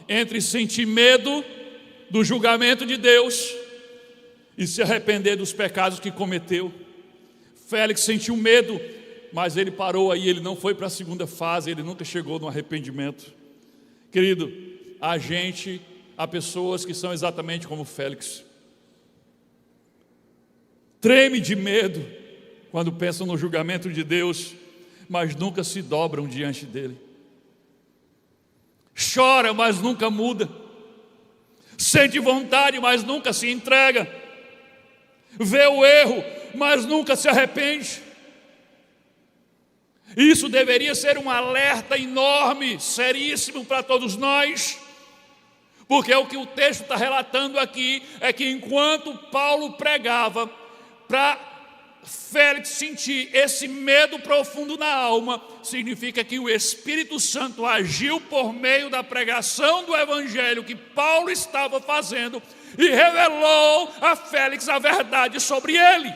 Speaker 1: entre sentir medo do julgamento de Deus e se arrepender dos pecados que cometeu. Félix sentiu medo, mas ele parou aí, ele não foi para a segunda fase, ele nunca chegou no arrependimento. Querido, há pessoas que são exatamente como Félix. Treme de medo quando pensam no julgamento de Deus, mas nunca se dobram diante dele. Chora, mas nunca muda. Sente vontade, mas nunca se entrega. Vê o erro, mas nunca se arrepende. Isso deveria ser um alerta enorme, seríssimo para todos nós. Porque o que o texto está relatando aqui é que enquanto Paulo pregava, para Félix sentir esse medo profundo na alma, significa que o Espírito Santo agiu por meio da pregação do Evangelho que Paulo estava fazendo e revelou a Félix a verdade sobre ele.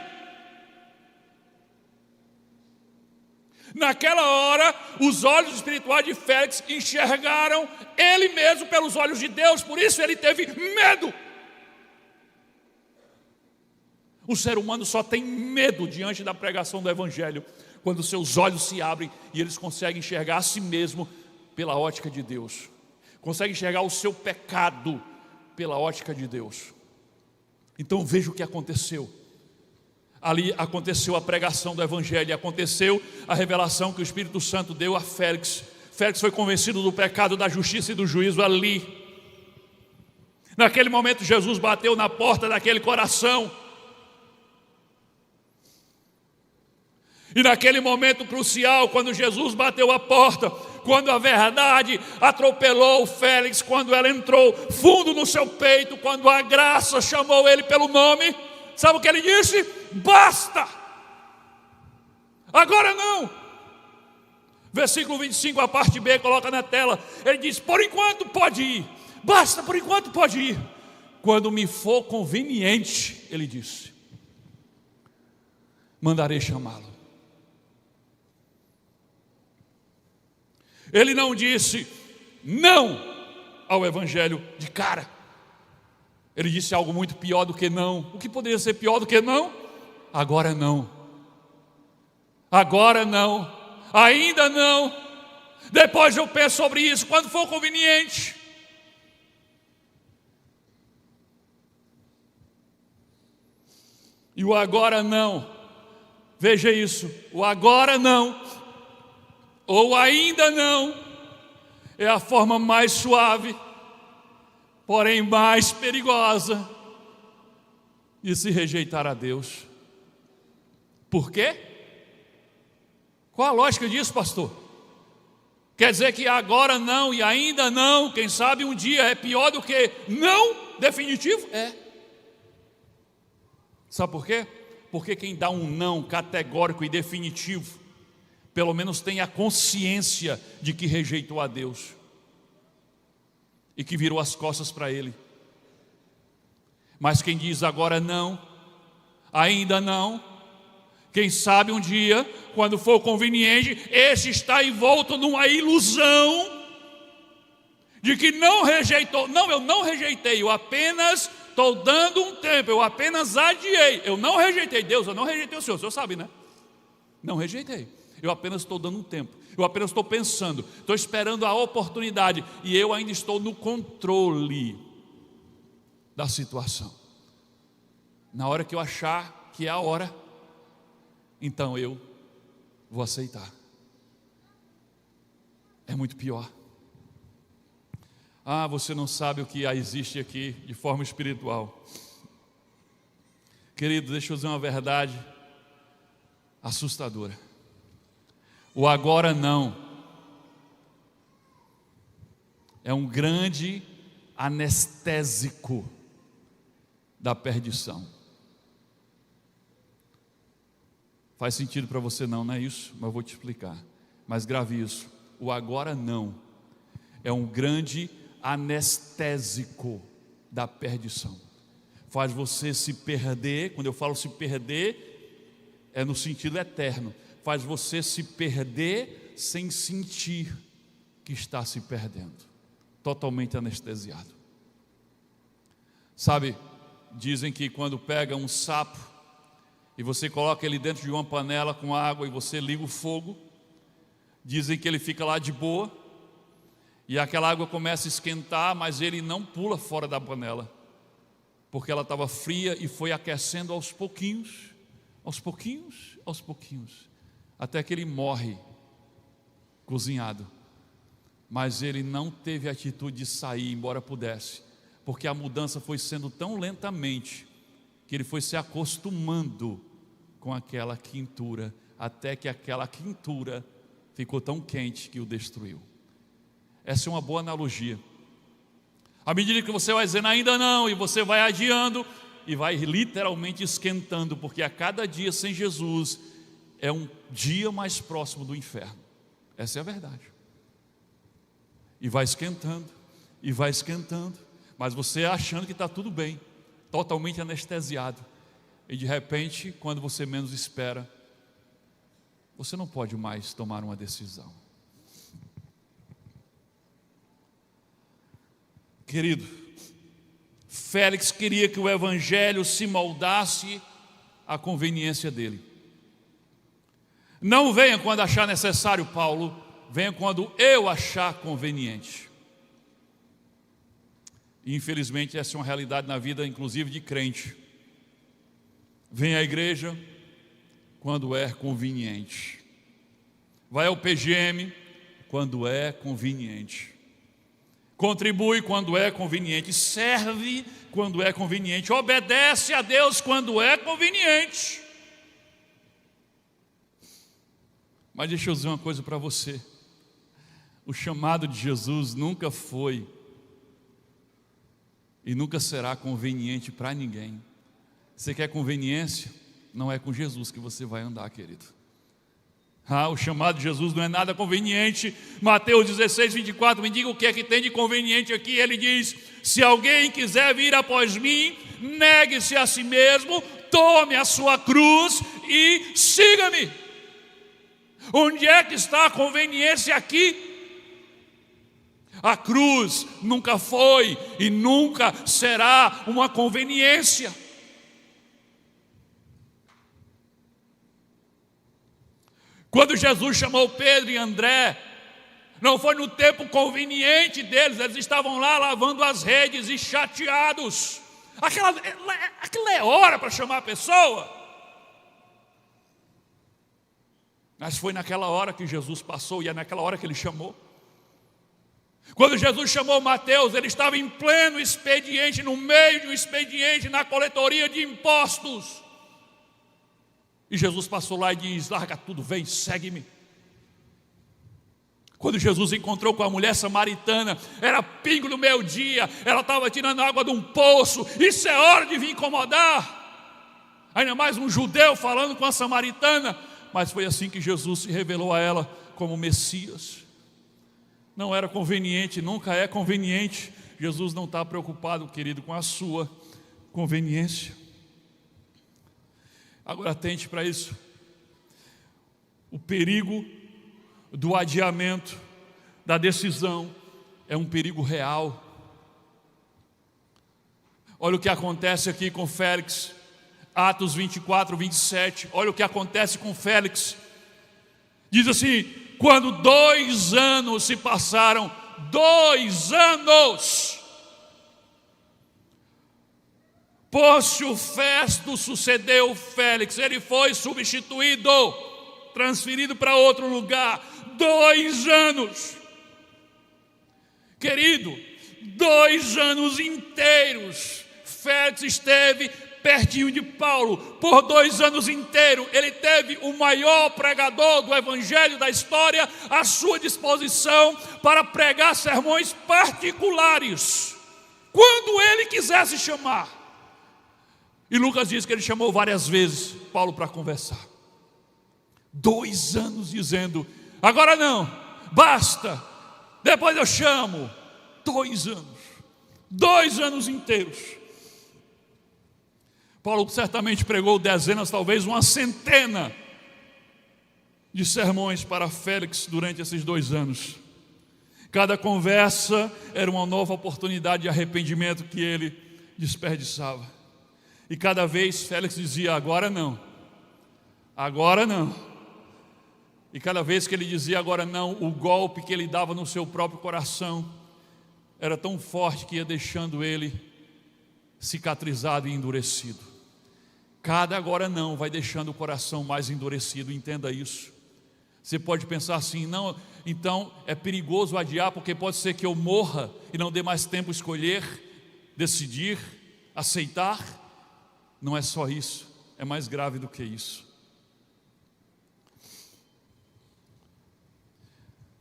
Speaker 1: Naquela hora, os olhos espirituais de Félix enxergaram ele mesmo pelos olhos de Deus, por isso ele teve medo. O ser humano só tem medo diante da pregação do Evangelho quando seus olhos se abrem e eles conseguem enxergar a si mesmo pela ótica de Deus. Conseguem enxergar o seu pecado pela ótica de Deus. Então veja o que aconteceu. Ali aconteceu a pregação do Evangelho, aconteceu a revelação que o Espírito Santo deu a Félix. Félix foi convencido do pecado, da justiça e do juízo ali. Naquele momento Jesus bateu na porta daquele coração. E naquele momento crucial, quando Jesus bateu a porta, quando a verdade atropelou Félix, quando ela entrou fundo no seu peito, quando a graça chamou ele pelo nome, sabe o que ele disse? Basta! Agora não! Versículo 25, a parte B, coloca na tela. Ele diz, por enquanto pode ir. Basta, por enquanto pode ir. Quando me for conveniente, ele disse, mandarei chamá-lo. Ele não disse não ao Evangelho de cara. Ele disse algo muito pior do que não. O que poderia ser pior do que não? Agora não. Agora não. Ainda não. Depois eu penso sobre isso quando for conveniente. E o agora não. Veja isso. O agora não ou ainda não é a forma mais suave, porém mais perigosa de se rejeitar a Deus. Por quê? Qual a lógica disso, pastor? Quer dizer que agora não e ainda não, quem sabe um dia é pior do que não definitivo? É. Sabe por quê? Porque quem dá um não categórico e definitivo, pelo menos tem a consciência de que rejeitou a Deus e que virou as costas para Ele. Mas quem diz agora não, ainda não, quem sabe um dia, quando for conveniente, esse está envolto numa ilusão de que não rejeitou. Não, eu não rejeitei, eu apenas estou dando um tempo, eu apenas adiei. Eu não rejeitei Deus, eu não rejeitei o Senhor sabe, né? Não rejeitei. Eu apenas estou dando um tempo, eu apenas estou pensando, estou esperando a oportunidade e eu ainda estou no controle. da situação. Na hora que eu achar que é a hora, então eu vou aceitar. É muito pior. Você não sabe o que existe aqui de forma espiritual. Querido, deixa eu dizer uma verdade assustadora. O agora não é um grande anestésico da perdição. Faz sentido para você não é isso? Mas eu vou te explicar. Mas grave isso. O agora não é um grande anestésico da perdição. Faz você se perder. Quando eu falo se perder, é no sentido eterno. Faz você se perder sem sentir que está se perdendo. Totalmente anestesiado. Sabe, dizem que quando pega um sapo e você coloca ele dentro de uma panela com água e você liga o fogo, dizem que ele fica lá de boa e aquela água começa a esquentar, mas ele não pula fora da panela, porque ela estava fria e foi aquecendo aos pouquinhos, até que ele morre cozinhado. Mas ele não teve a atitude de sair, embora pudesse, porque a mudança foi sendo tão lentamente que ele foi se acostumando com aquela quentura, até que aquela quentura ficou tão quente que o destruiu. Essa é uma boa analogia. À medida que você vai dizendo ainda não, e você vai adiando, e vai literalmente esquentando, porque a cada dia sem Jesus é um dia mais próximo do inferno. Essa é a verdade. E vai esquentando, mas você achando que está tudo bem, totalmente anestesiado, e de repente, quando você menos espera, você não pode mais tomar uma decisão. Querido, Félix queria que o evangelho se moldasse à conveniência dele. Não venha quando achar necessário, Paulo, venha quando eu achar conveniente. E infelizmente essa é uma realidade na vida, inclusive de crente. Vem à igreja quando é conveniente. Vai ao PGM quando é conveniente. Contribui quando é conveniente. Serve quando é conveniente. Obedece a Deus quando é conveniente. Mas deixa eu dizer uma coisa para você. O chamado de Jesus nunca foi e nunca será conveniente para ninguém. Você quer conveniência? Não é com Jesus que você vai andar, querido. O chamado de Jesus não é nada conveniente. Mateus 16, 24, me diga o que é que tem de conveniente aqui. Ele diz: se alguém quiser vir após mim, negue-se a si mesmo, tome a sua cruz e siga-me. Onde é que está a conveniência aqui? A cruz nunca foi e nunca será uma conveniência. Quando Jesus chamou Pedro e André, não foi no tempo conveniente deles, eles estavam lá lavando as redes e chateados. Aquela é hora para chamar a pessoa. Mas foi naquela hora que Jesus passou e é naquela hora que ele chamou. Quando Jesus chamou Mateus, ele estava em pleno expediente, no meio de um expediente, na coletoria de impostos. E Jesus passou lá e diz: larga tudo, vem, segue-me. Quando Jesus encontrou com a mulher samaritana, era pingo do meio-dia, ela estava tirando água de um poço. Isso é hora de vir incomodar. Ainda mais um judeu falando com a samaritana. Mas foi assim que Jesus se revelou a ela como Messias. Não era conveniente, nunca é conveniente. Jesus não está preocupado, querido, com a sua conveniência. Agora atente para isso. O perigo do adiamento da decisão é um perigo real. Olha o que acontece aqui com Félix. Atos 24, 27. Olha o que acontece com Félix. Diz assim: quando 2 anos se passaram, 2 anos, Pórcio Festo sucedeu Félix, ele foi substituído, transferido para outro lugar. 2 anos, querido, 2 anos inteiros, Félix esteve pertinho de Paulo. Por 2 anos inteiros, ele teve o maior pregador do evangelho da história à sua disposição para pregar sermões particulares, quando ele quisesse chamar. E Lucas diz que ele chamou várias vezes Paulo para conversar. 2 anos dizendo: agora não, basta, depois eu chamo. 2 anos, 2 anos inteiros. Paulo certamente pregou dezenas, talvez uma centena de sermões para Félix durante esses 2 anos. Cada conversa era uma nova oportunidade de arrependimento que ele desperdiçava. E cada vez Félix dizia: agora não, agora não. E cada vez que ele dizia agora não, o golpe que ele dava no seu próprio coração era tão forte que ia deixando ele cicatrizado e endurecido. Cada agora não vai deixando o coração mais endurecido, entenda isso. Você pode pensar assim: não, então é perigoso adiar, porque pode ser que eu morra e não dê mais tempo escolher, decidir, aceitar. Não é só isso, é mais grave do que isso.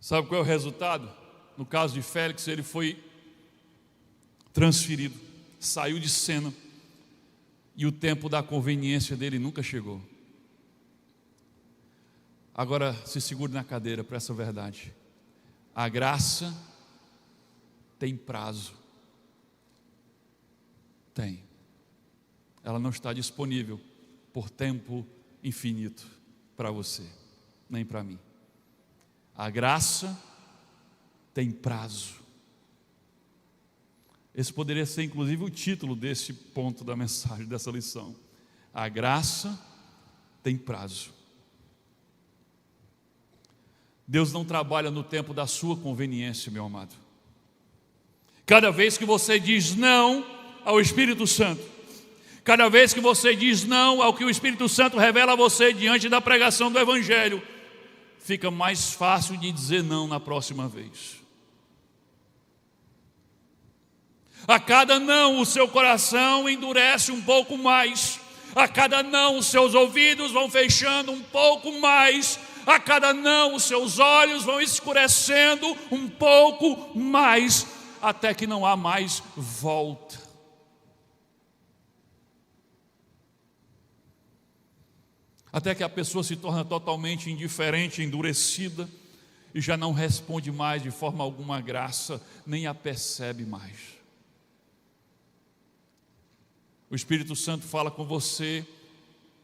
Speaker 1: Sabe qual é o resultado? No caso de Félix, ele foi transferido, saiu de cena, e o tempo da conveniência dele nunca chegou. Agora se segure na cadeira para essa verdade: a graça tem prazo. Tem. Ela não está disponível por tempo infinito para você, nem para mim. A graça tem prazo. Esse poderia ser inclusive o título desse ponto da mensagem, dessa lição. A graça tem prazo. Deus não trabalha no tempo da sua conveniência, meu amado. Cada vez que você diz não ao Espírito Santo, cada vez que você diz não ao que o Espírito Santo revela a você diante da pregação do Evangelho, fica mais fácil de dizer não na próxima vez. A cada não, o seu coração endurece um pouco mais. A cada não, os seus ouvidos vão fechando um pouco mais. A cada não, os seus olhos vão escurecendo um pouco mais, até que não há mais volta. Até que a pessoa se torna totalmente indiferente, endurecida, e já não responde mais de forma alguma graça, nem a percebe mais. O Espírito Santo fala com você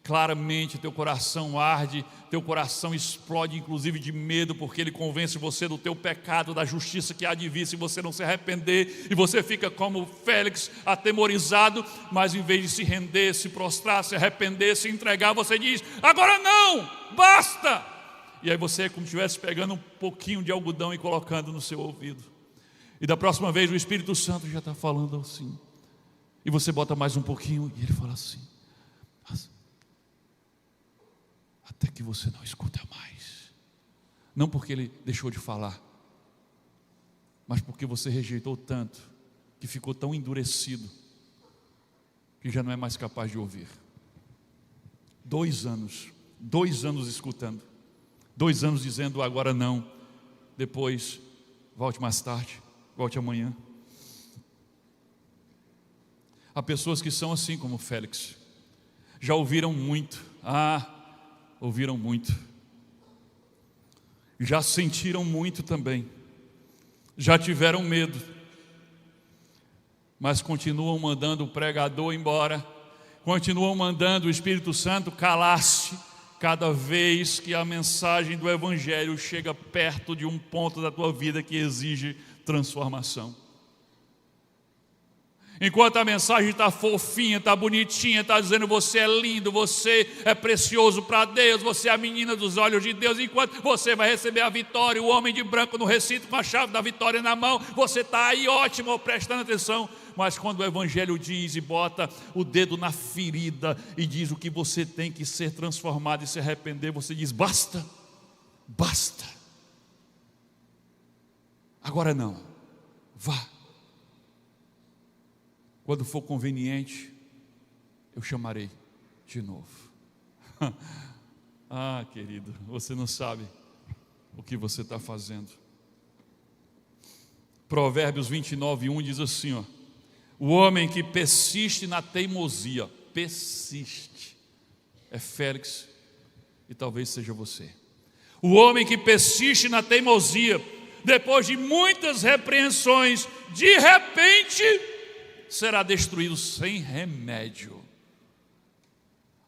Speaker 1: claramente, teu coração arde, teu coração explode inclusive de medo, porque ele convence você do teu pecado, da justiça que há de vir se você não se arrepender, e você fica como Félix, atemorizado, mas em vez de se render, se prostrar, se arrepender, se entregar, você diz: agora não, basta! E aí você é como se estivesse pegando um pouquinho de algodão e colocando no seu ouvido, e da próxima vez o Espírito Santo já está falando assim, e você bota mais um pouquinho, e ele fala assim, até que você não escuta mais. Não porque ele deixou de falar, mas porque você rejeitou tanto, que ficou tão endurecido, que já não é mais capaz de ouvir. 2 anos, 2 anos escutando, 2 anos dizendo agora não, depois volte mais tarde, volte amanhã. Há pessoas que são assim como Félix, já ouviram muito, ouviram muito, já sentiram muito também, já tiveram medo, mas continuam mandando o pregador embora, continuam mandando o Espírito Santo calar-se, cada vez que a mensagem do Evangelho chega perto de um ponto da tua vida que exige transformação. Enquanto a mensagem está fofinha, está bonitinha, está dizendo você é lindo, você é precioso para Deus, você é a menina dos olhos de Deus, enquanto você vai receber a vitória, o homem de branco no recinto com a chave da vitória na mão, você está aí ótimo, prestando atenção, mas quando o Evangelho diz e bota o dedo na ferida e diz o que você tem que ser transformado e se arrepender, você diz: basta, basta. Agora não, vá. Quando for conveniente, eu chamarei de novo. Ah, querido, você não sabe o que você está fazendo. Provérbios 29:1 diz assim, ó: o homem que persiste na teimosia, persiste, é Félix e talvez seja você. O homem que persiste na teimosia, depois de muitas repreensões, de repente será destruído sem remédio.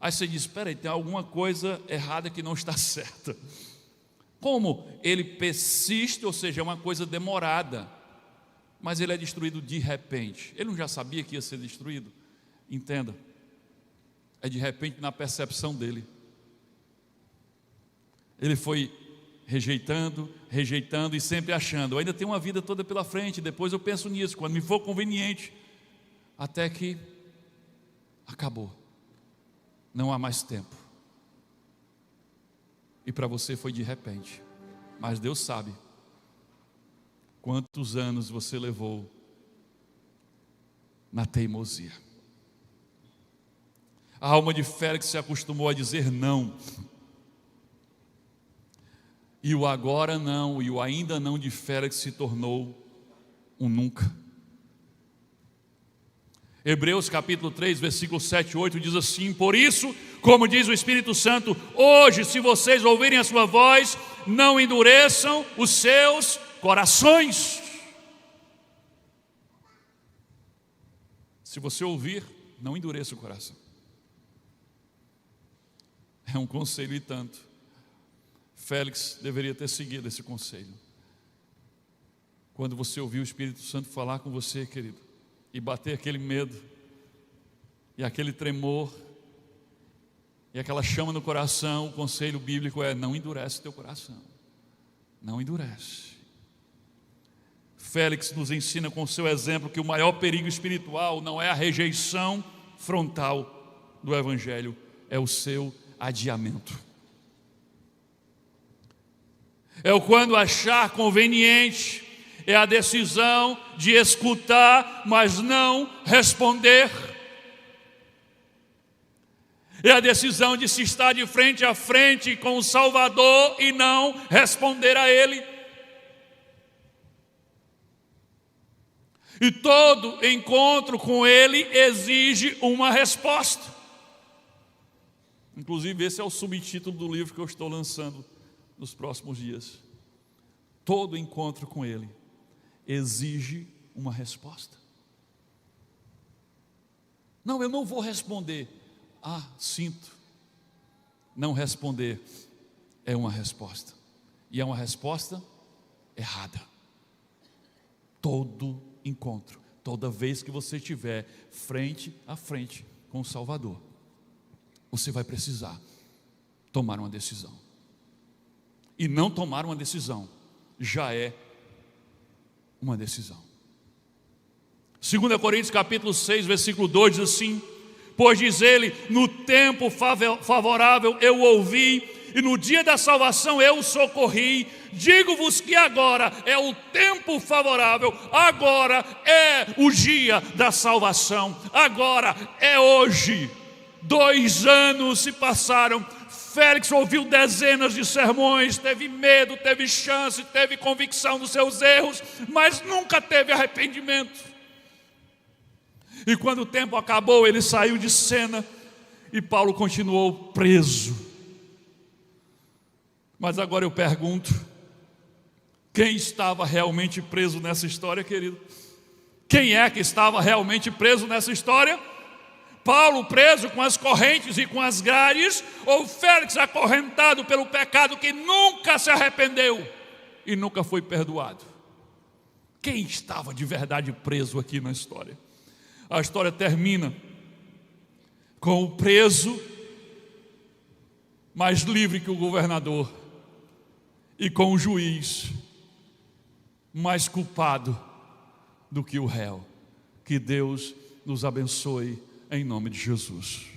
Speaker 1: Aí você diz: espera aí, tem alguma coisa errada que não está certa. Como ele persiste, ou seja, é uma coisa demorada, mas ele é destruído de repente. Ele não já sabia que ia ser destruído? Entenda, é de repente na percepção dele. Ele foi rejeitando e sempre achando: eu ainda tenho uma vida toda pela frente, depois eu penso nisso, quando me for conveniente. Até que acabou, não há mais tempo. E para você foi de repente, mas Deus sabe quantos anos você levou na teimosia. A alma de Félix se acostumou a dizer não, e o agora não e o ainda não de Félix se tornou um nunca. Hebreus capítulo 3, versículo 7 e 8 diz assim: por isso, como diz o Espírito Santo, hoje, se vocês ouvirem a sua voz, não endureçam os seus corações. Se você ouvir, não endureça o coração. É um conselho e tanto. Félix deveria ter seguido esse conselho. Quando você ouvir o Espírito Santo falar com você, querido, e bater aquele medo, e aquele tremor, e aquela chama no coração, o conselho bíblico é: não endurece teu coração, não endurece. Félix nos ensina com o seu exemplo que o maior perigo espiritual não é a rejeição frontal do Evangelho, é o seu adiamento. É o quando achar conveniente, é a decisão de escutar, mas não responder. É a decisão de se estar de frente a frente com o Salvador e não responder a Ele. E todo encontro com Ele exige uma resposta. Inclusive esse é o subtítulo do livro que eu estou lançando nos próximos dias. Todo encontro com Ele exige uma resposta. Não, eu não vou responder. Ah, sinto. Não responder é uma resposta. E é uma resposta errada. Todo encontro, toda vez que você estiver frente a frente com o Salvador, você vai precisar tomar uma decisão. E não tomar uma decisão já é uma decisão. 2 Coríntios capítulo 6, versículo 2 diz assim: pois diz ele, no tempo favorável eu ouvi, e no dia da salvação eu socorri. Digo-vos que agora é o tempo favorável, agora é o dia da salvação, agora é hoje. 2 anos se passaram. Félix ouviu dezenas de sermões, teve medo, teve chance, teve convicção dos seus erros, mas nunca teve arrependimento. E quando o tempo acabou, ele saiu de cena e Paulo continuou preso. Mas agora eu pergunto: quem estava realmente preso nessa história, querido? Quem é que estava realmente preso nessa história? Paulo preso com as correntes e com as grades, ou Félix acorrentado pelo pecado que nunca se arrependeu e nunca foi perdoado? Quem estava de verdade preso aqui na história? A história termina com o preso mais livre que o governador, e com o juiz mais culpado do que o réu. Que Deus nos abençoe em nome de Jesus.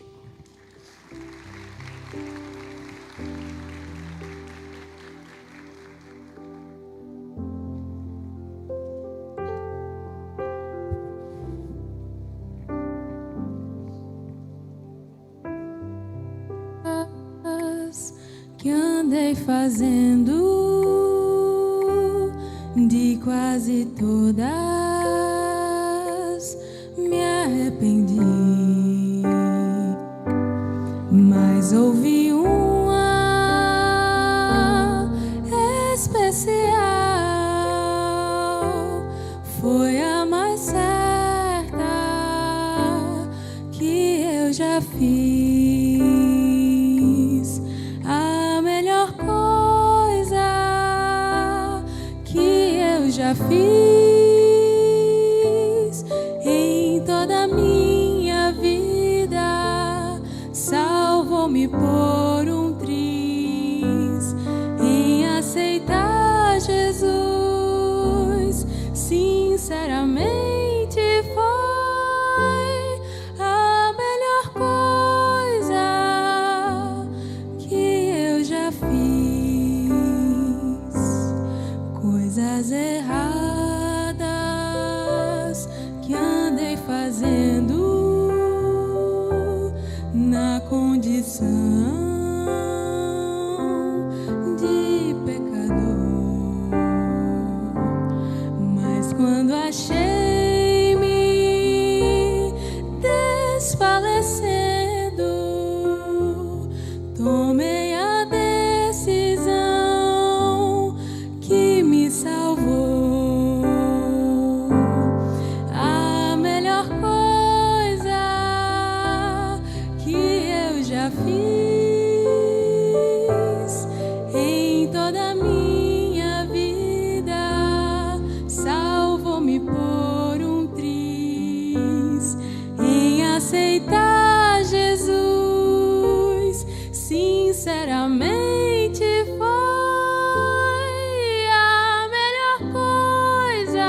Speaker 2: Que andei fazendo, de quase todas me arrependi, mas houve uma especial, foi a mais certa que eu já fiz. Já fiz em toda a minha vida, salvou-me por um triz em aceitar Jesus. Sinceramente foi a melhor coisa que eu já fiz. Coisas erradas que andei fazendo na condição de pecador, mas quando achei-me desfalecendo, tomei a decisão que me salvou. A melhor coisa que eu já fiz em toda a minha vida, salvou-me por um triz em aceitar Jesus. Sinceramente foi a melhor coisa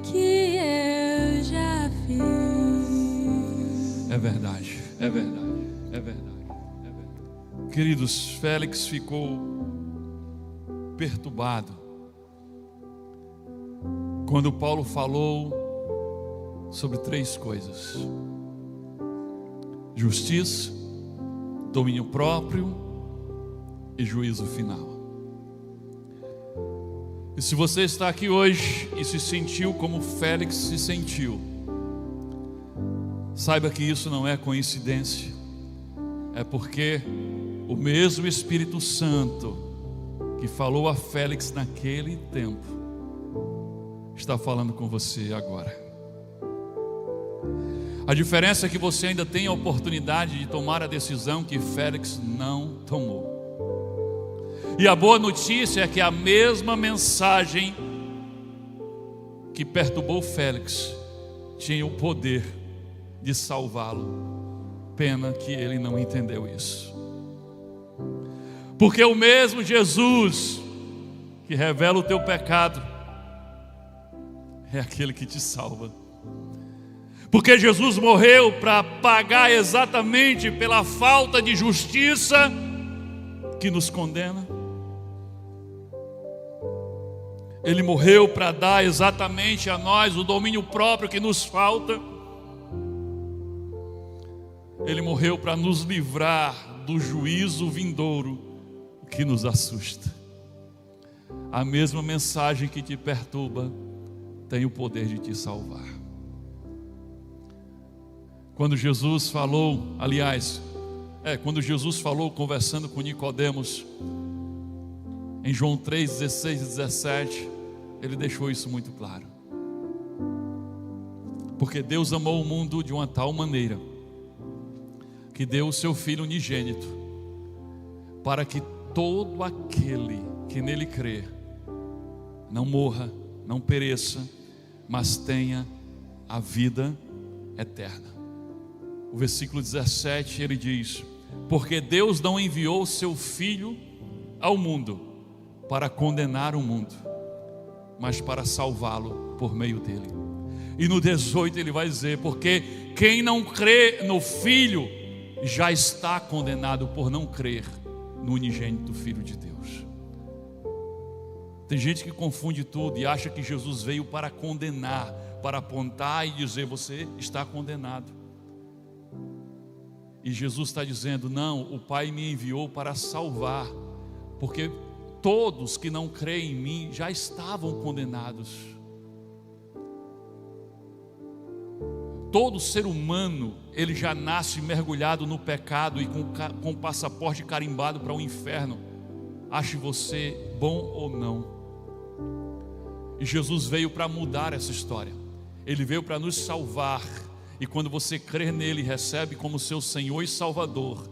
Speaker 2: que eu já fiz.
Speaker 1: É verdade, é verdade, é verdade, é verdade. Queridos, Félix ficou perturbado quando Paulo falou sobre três coisas: justiça, domínio próprio e juízo final. E se você está aqui hoje e se sentiu como Félix se sentiu, saiba que isso não é coincidência, é porque o mesmo Espírito Santo que falou a Félix naquele tempo está falando com você agora. A diferença é que você ainda tem a oportunidade de tomar a decisão que Félix não tomou. E a boa notícia é que a mesma mensagem que perturbou Félix tinha o poder de salvá-lo. Pena que ele não entendeu isso. Porque o mesmo Jesus que revela o teu pecado é aquele que te salva. Porque Jesus morreu para pagar exatamente pela falta de justiça que nos condena. Ele morreu para dar exatamente a nós o domínio próprio que nos falta. Ele morreu para nos livrar do juízo vindouro que nos assusta. A mesma mensagem que te perturba tem o poder de te salvar. Quando Jesus falou, quando Jesus falou conversando com Nicodemos, em João 3, 16 e 17, ele deixou isso muito claro. Porque Deus amou o mundo de uma tal maneira que deu o seu Filho unigênito, para que todo aquele que nele crê não morra, não pereça, mas tenha a vida eterna. O versículo 17 ele diz: porque Deus não enviou o seu Filho ao mundo para condenar o mundo, mas para salvá-lo por meio dele. E no 18 ele vai dizer: porque quem não crê no Filho já está condenado por não crer no unigênito Filho de Deus. Tem gente que confunde tudo e acha que Jesus veio para condenar, para apontar e dizer: você está condenado. E Jesus está dizendo: não, o Pai me enviou para salvar, porque todos que não creem em mim já estavam condenados. Todo ser humano, ele já nasce mergulhado no pecado e com o passaporte carimbado para o inferno, ache você bom ou não. E Jesus veio para mudar essa história. Ele veio para nos salvar. E quando você crer nele, recebe como seu Senhor e Salvador,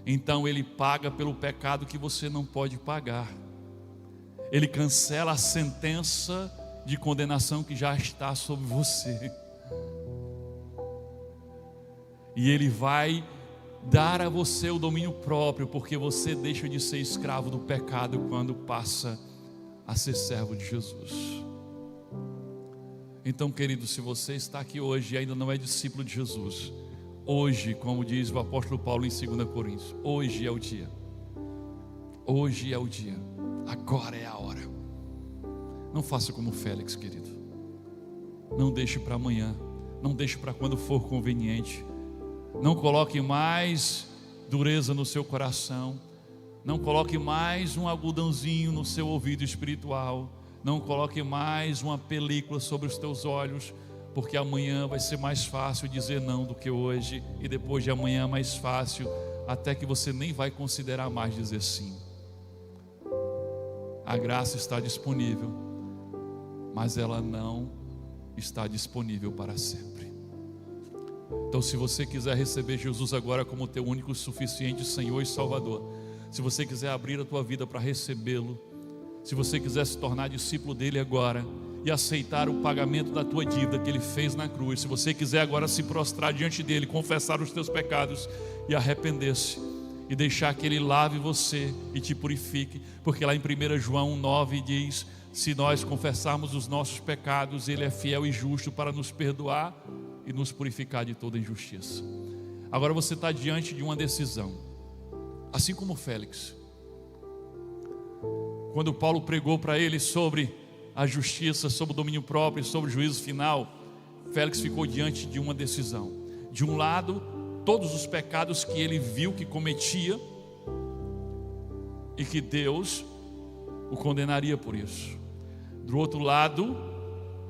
Speaker 1: então ele paga pelo pecado que você não pode pagar. Ele cancela a sentença de condenação que já está sobre você. E ele vai dar a você o domínio próprio, porque você deixa de ser escravo do pecado quando passa a ser servo de Jesus. Então, querido, se você está aqui hoje e ainda não é discípulo de Jesus, hoje, como diz o apóstolo Paulo em 2 Coríntios, hoje é o dia. Hoje é o dia. Agora é a hora. Não faça como Félix, querido. Não deixe para amanhã. Não deixe para quando for conveniente. Não coloque mais dureza no seu coração. Não coloque mais um algodãozinho no seu ouvido espiritual. Não coloque mais uma película sobre os teus olhos, porque amanhã vai ser mais fácil dizer não do que hoje, e depois de amanhã mais fácil, até que você nem vai considerar mais dizer sim. A graça está disponível, mas ela não está disponível para sempre. Então, se você quiser receber Jesus agora como teu único e suficiente Senhor e Salvador, se você quiser abrir a tua vida para recebê-lo, se você quiser se tornar discípulo dele agora e aceitar o pagamento da tua dívida que ele fez na cruz, se você quiser agora se prostrar diante dele, confessar os teus pecados e arrepender-se e deixar que ele lave você e te purifique, porque lá em 1 João 9 diz: se nós confessarmos os nossos pecados, ele é fiel e justo para nos perdoar e nos purificar de toda injustiça. Agora você está diante de uma decisão, assim como Félix. Quando Paulo pregou para ele sobre a justiça, sobre o domínio próprio, sobre o juízo final, Félix ficou diante de uma decisão. De um lado, todos os pecados que ele viu que cometia e que Deus o condenaria por isso. Do outro lado,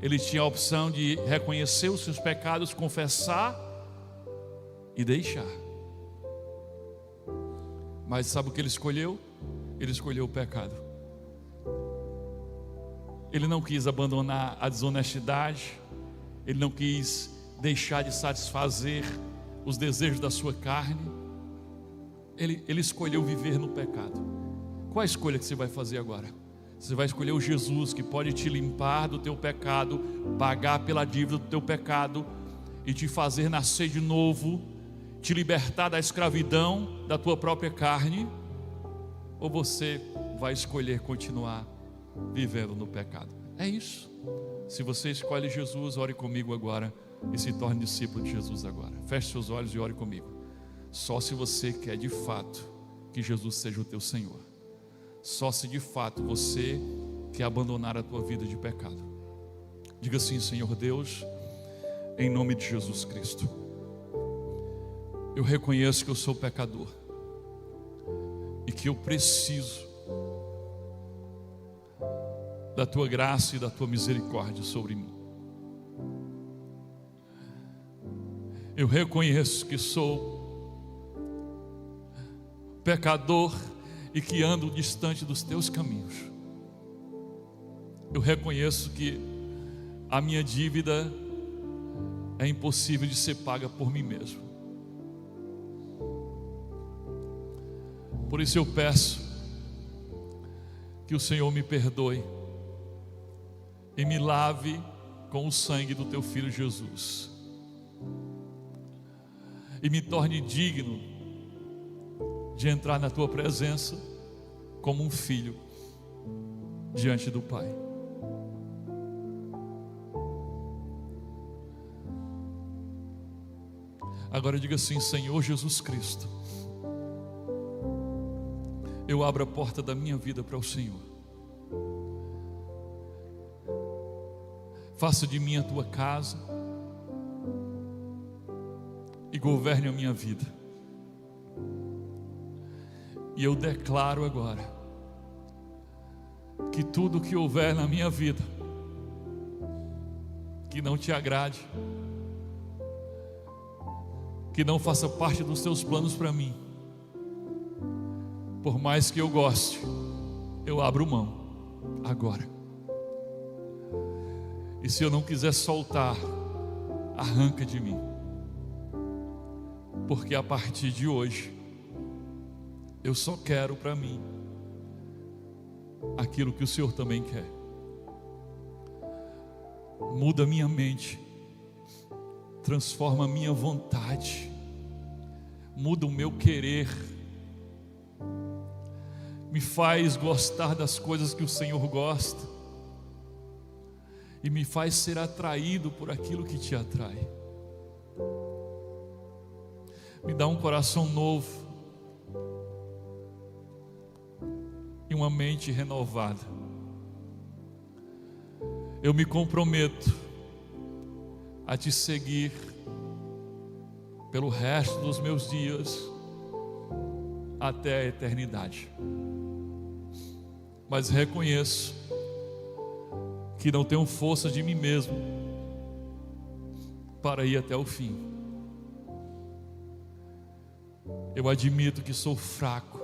Speaker 1: ele tinha a opção de reconhecer os seus pecados, confessar e deixar. Mas sabe o que ele escolheu? Ele escolheu o pecado. Ele não quis abandonar a desonestidade, ele não quis deixar de satisfazer os desejos da sua carne. Ele escolheu viver no pecado. Qual a escolha que você vai fazer agora? Você vai escolher o Jesus que pode te limpar do teu pecado, pagar pela dívida do teu pecado e te fazer nascer de novo, te libertar da escravidão da tua própria carne? Ou você vai escolher continuar vivendo no pecado? É isso. Se você escolhe Jesus, ore comigo agora e se torne discípulo de Jesus agora. Feche seus olhos e ore comigo. Só se você quer de fato que Jesus seja o teu Senhor. Só se de fato você quer abandonar a tua vida de pecado. Diga assim: Senhor Deus, em nome de Jesus Cristo, eu reconheço que eu sou pecador e que eu preciso da tua graça e da tua misericórdia sobre mim. Eu reconheço que sou pecador e que ando distante dos teus caminhos. Eu reconheço que a minha dívida é impossível de ser paga por mim mesmo. Por isso eu peço que o Senhor me perdoe e me lave com o sangue do teu Filho Jesus, e me torne digno de entrar na tua presença como um filho diante do Pai. Agora diga assim: Senhor Jesus Cristo, eu abro a porta da minha vida para o Senhor. Faça de mim a tua casa e governe a minha vida. E eu declaro agora que tudo que houver na minha vida que não te agrade, que não faça parte dos teus planos para mim, por mais que eu goste, eu abro mão agora. E se eu não quiser soltar, arranca de mim, porque a partir de hoje eu só quero para mim aquilo que o Senhor também quer. Muda minha mente, transforma a minha vontade, muda o meu querer, me faz gostar das coisas que o Senhor gosta e me faz ser atraído por aquilo que te atrai. Me dá um coração novo e uma mente renovada. Eu me comprometo a te seguir pelo resto dos meus dias até a eternidade. Mas reconheço que não tenho força de mim mesmo para ir até o fim. Eu admito que sou fraco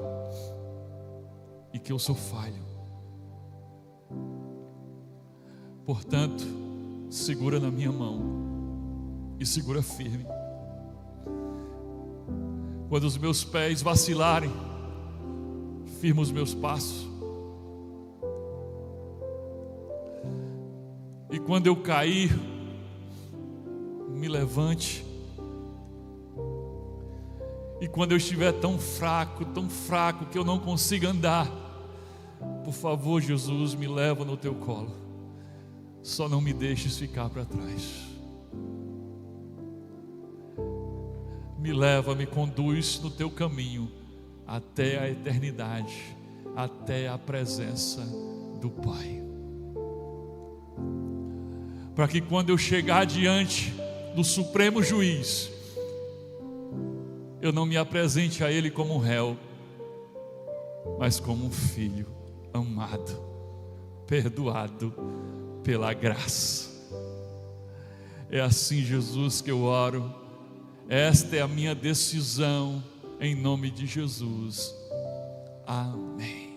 Speaker 1: e que eu sou falho. Portanto, segura na minha mão e segura firme. Quando os meus pés vacilarem, firma os meus passos. E quando eu cair, me levante. E quando eu estiver tão fraco que eu não consiga andar, por favor, Jesus, me leva no teu colo. Só não me deixes ficar para trás. Me leva, me conduz no teu caminho até a eternidade, até a presença do Pai. Para que quando eu chegar diante do Supremo Juiz, eu não me apresente a Ele como um réu, mas como um filho amado, perdoado pela graça. É assim, Jesus, que eu oro. Esta é a minha decisão, em nome de Jesus. Amém.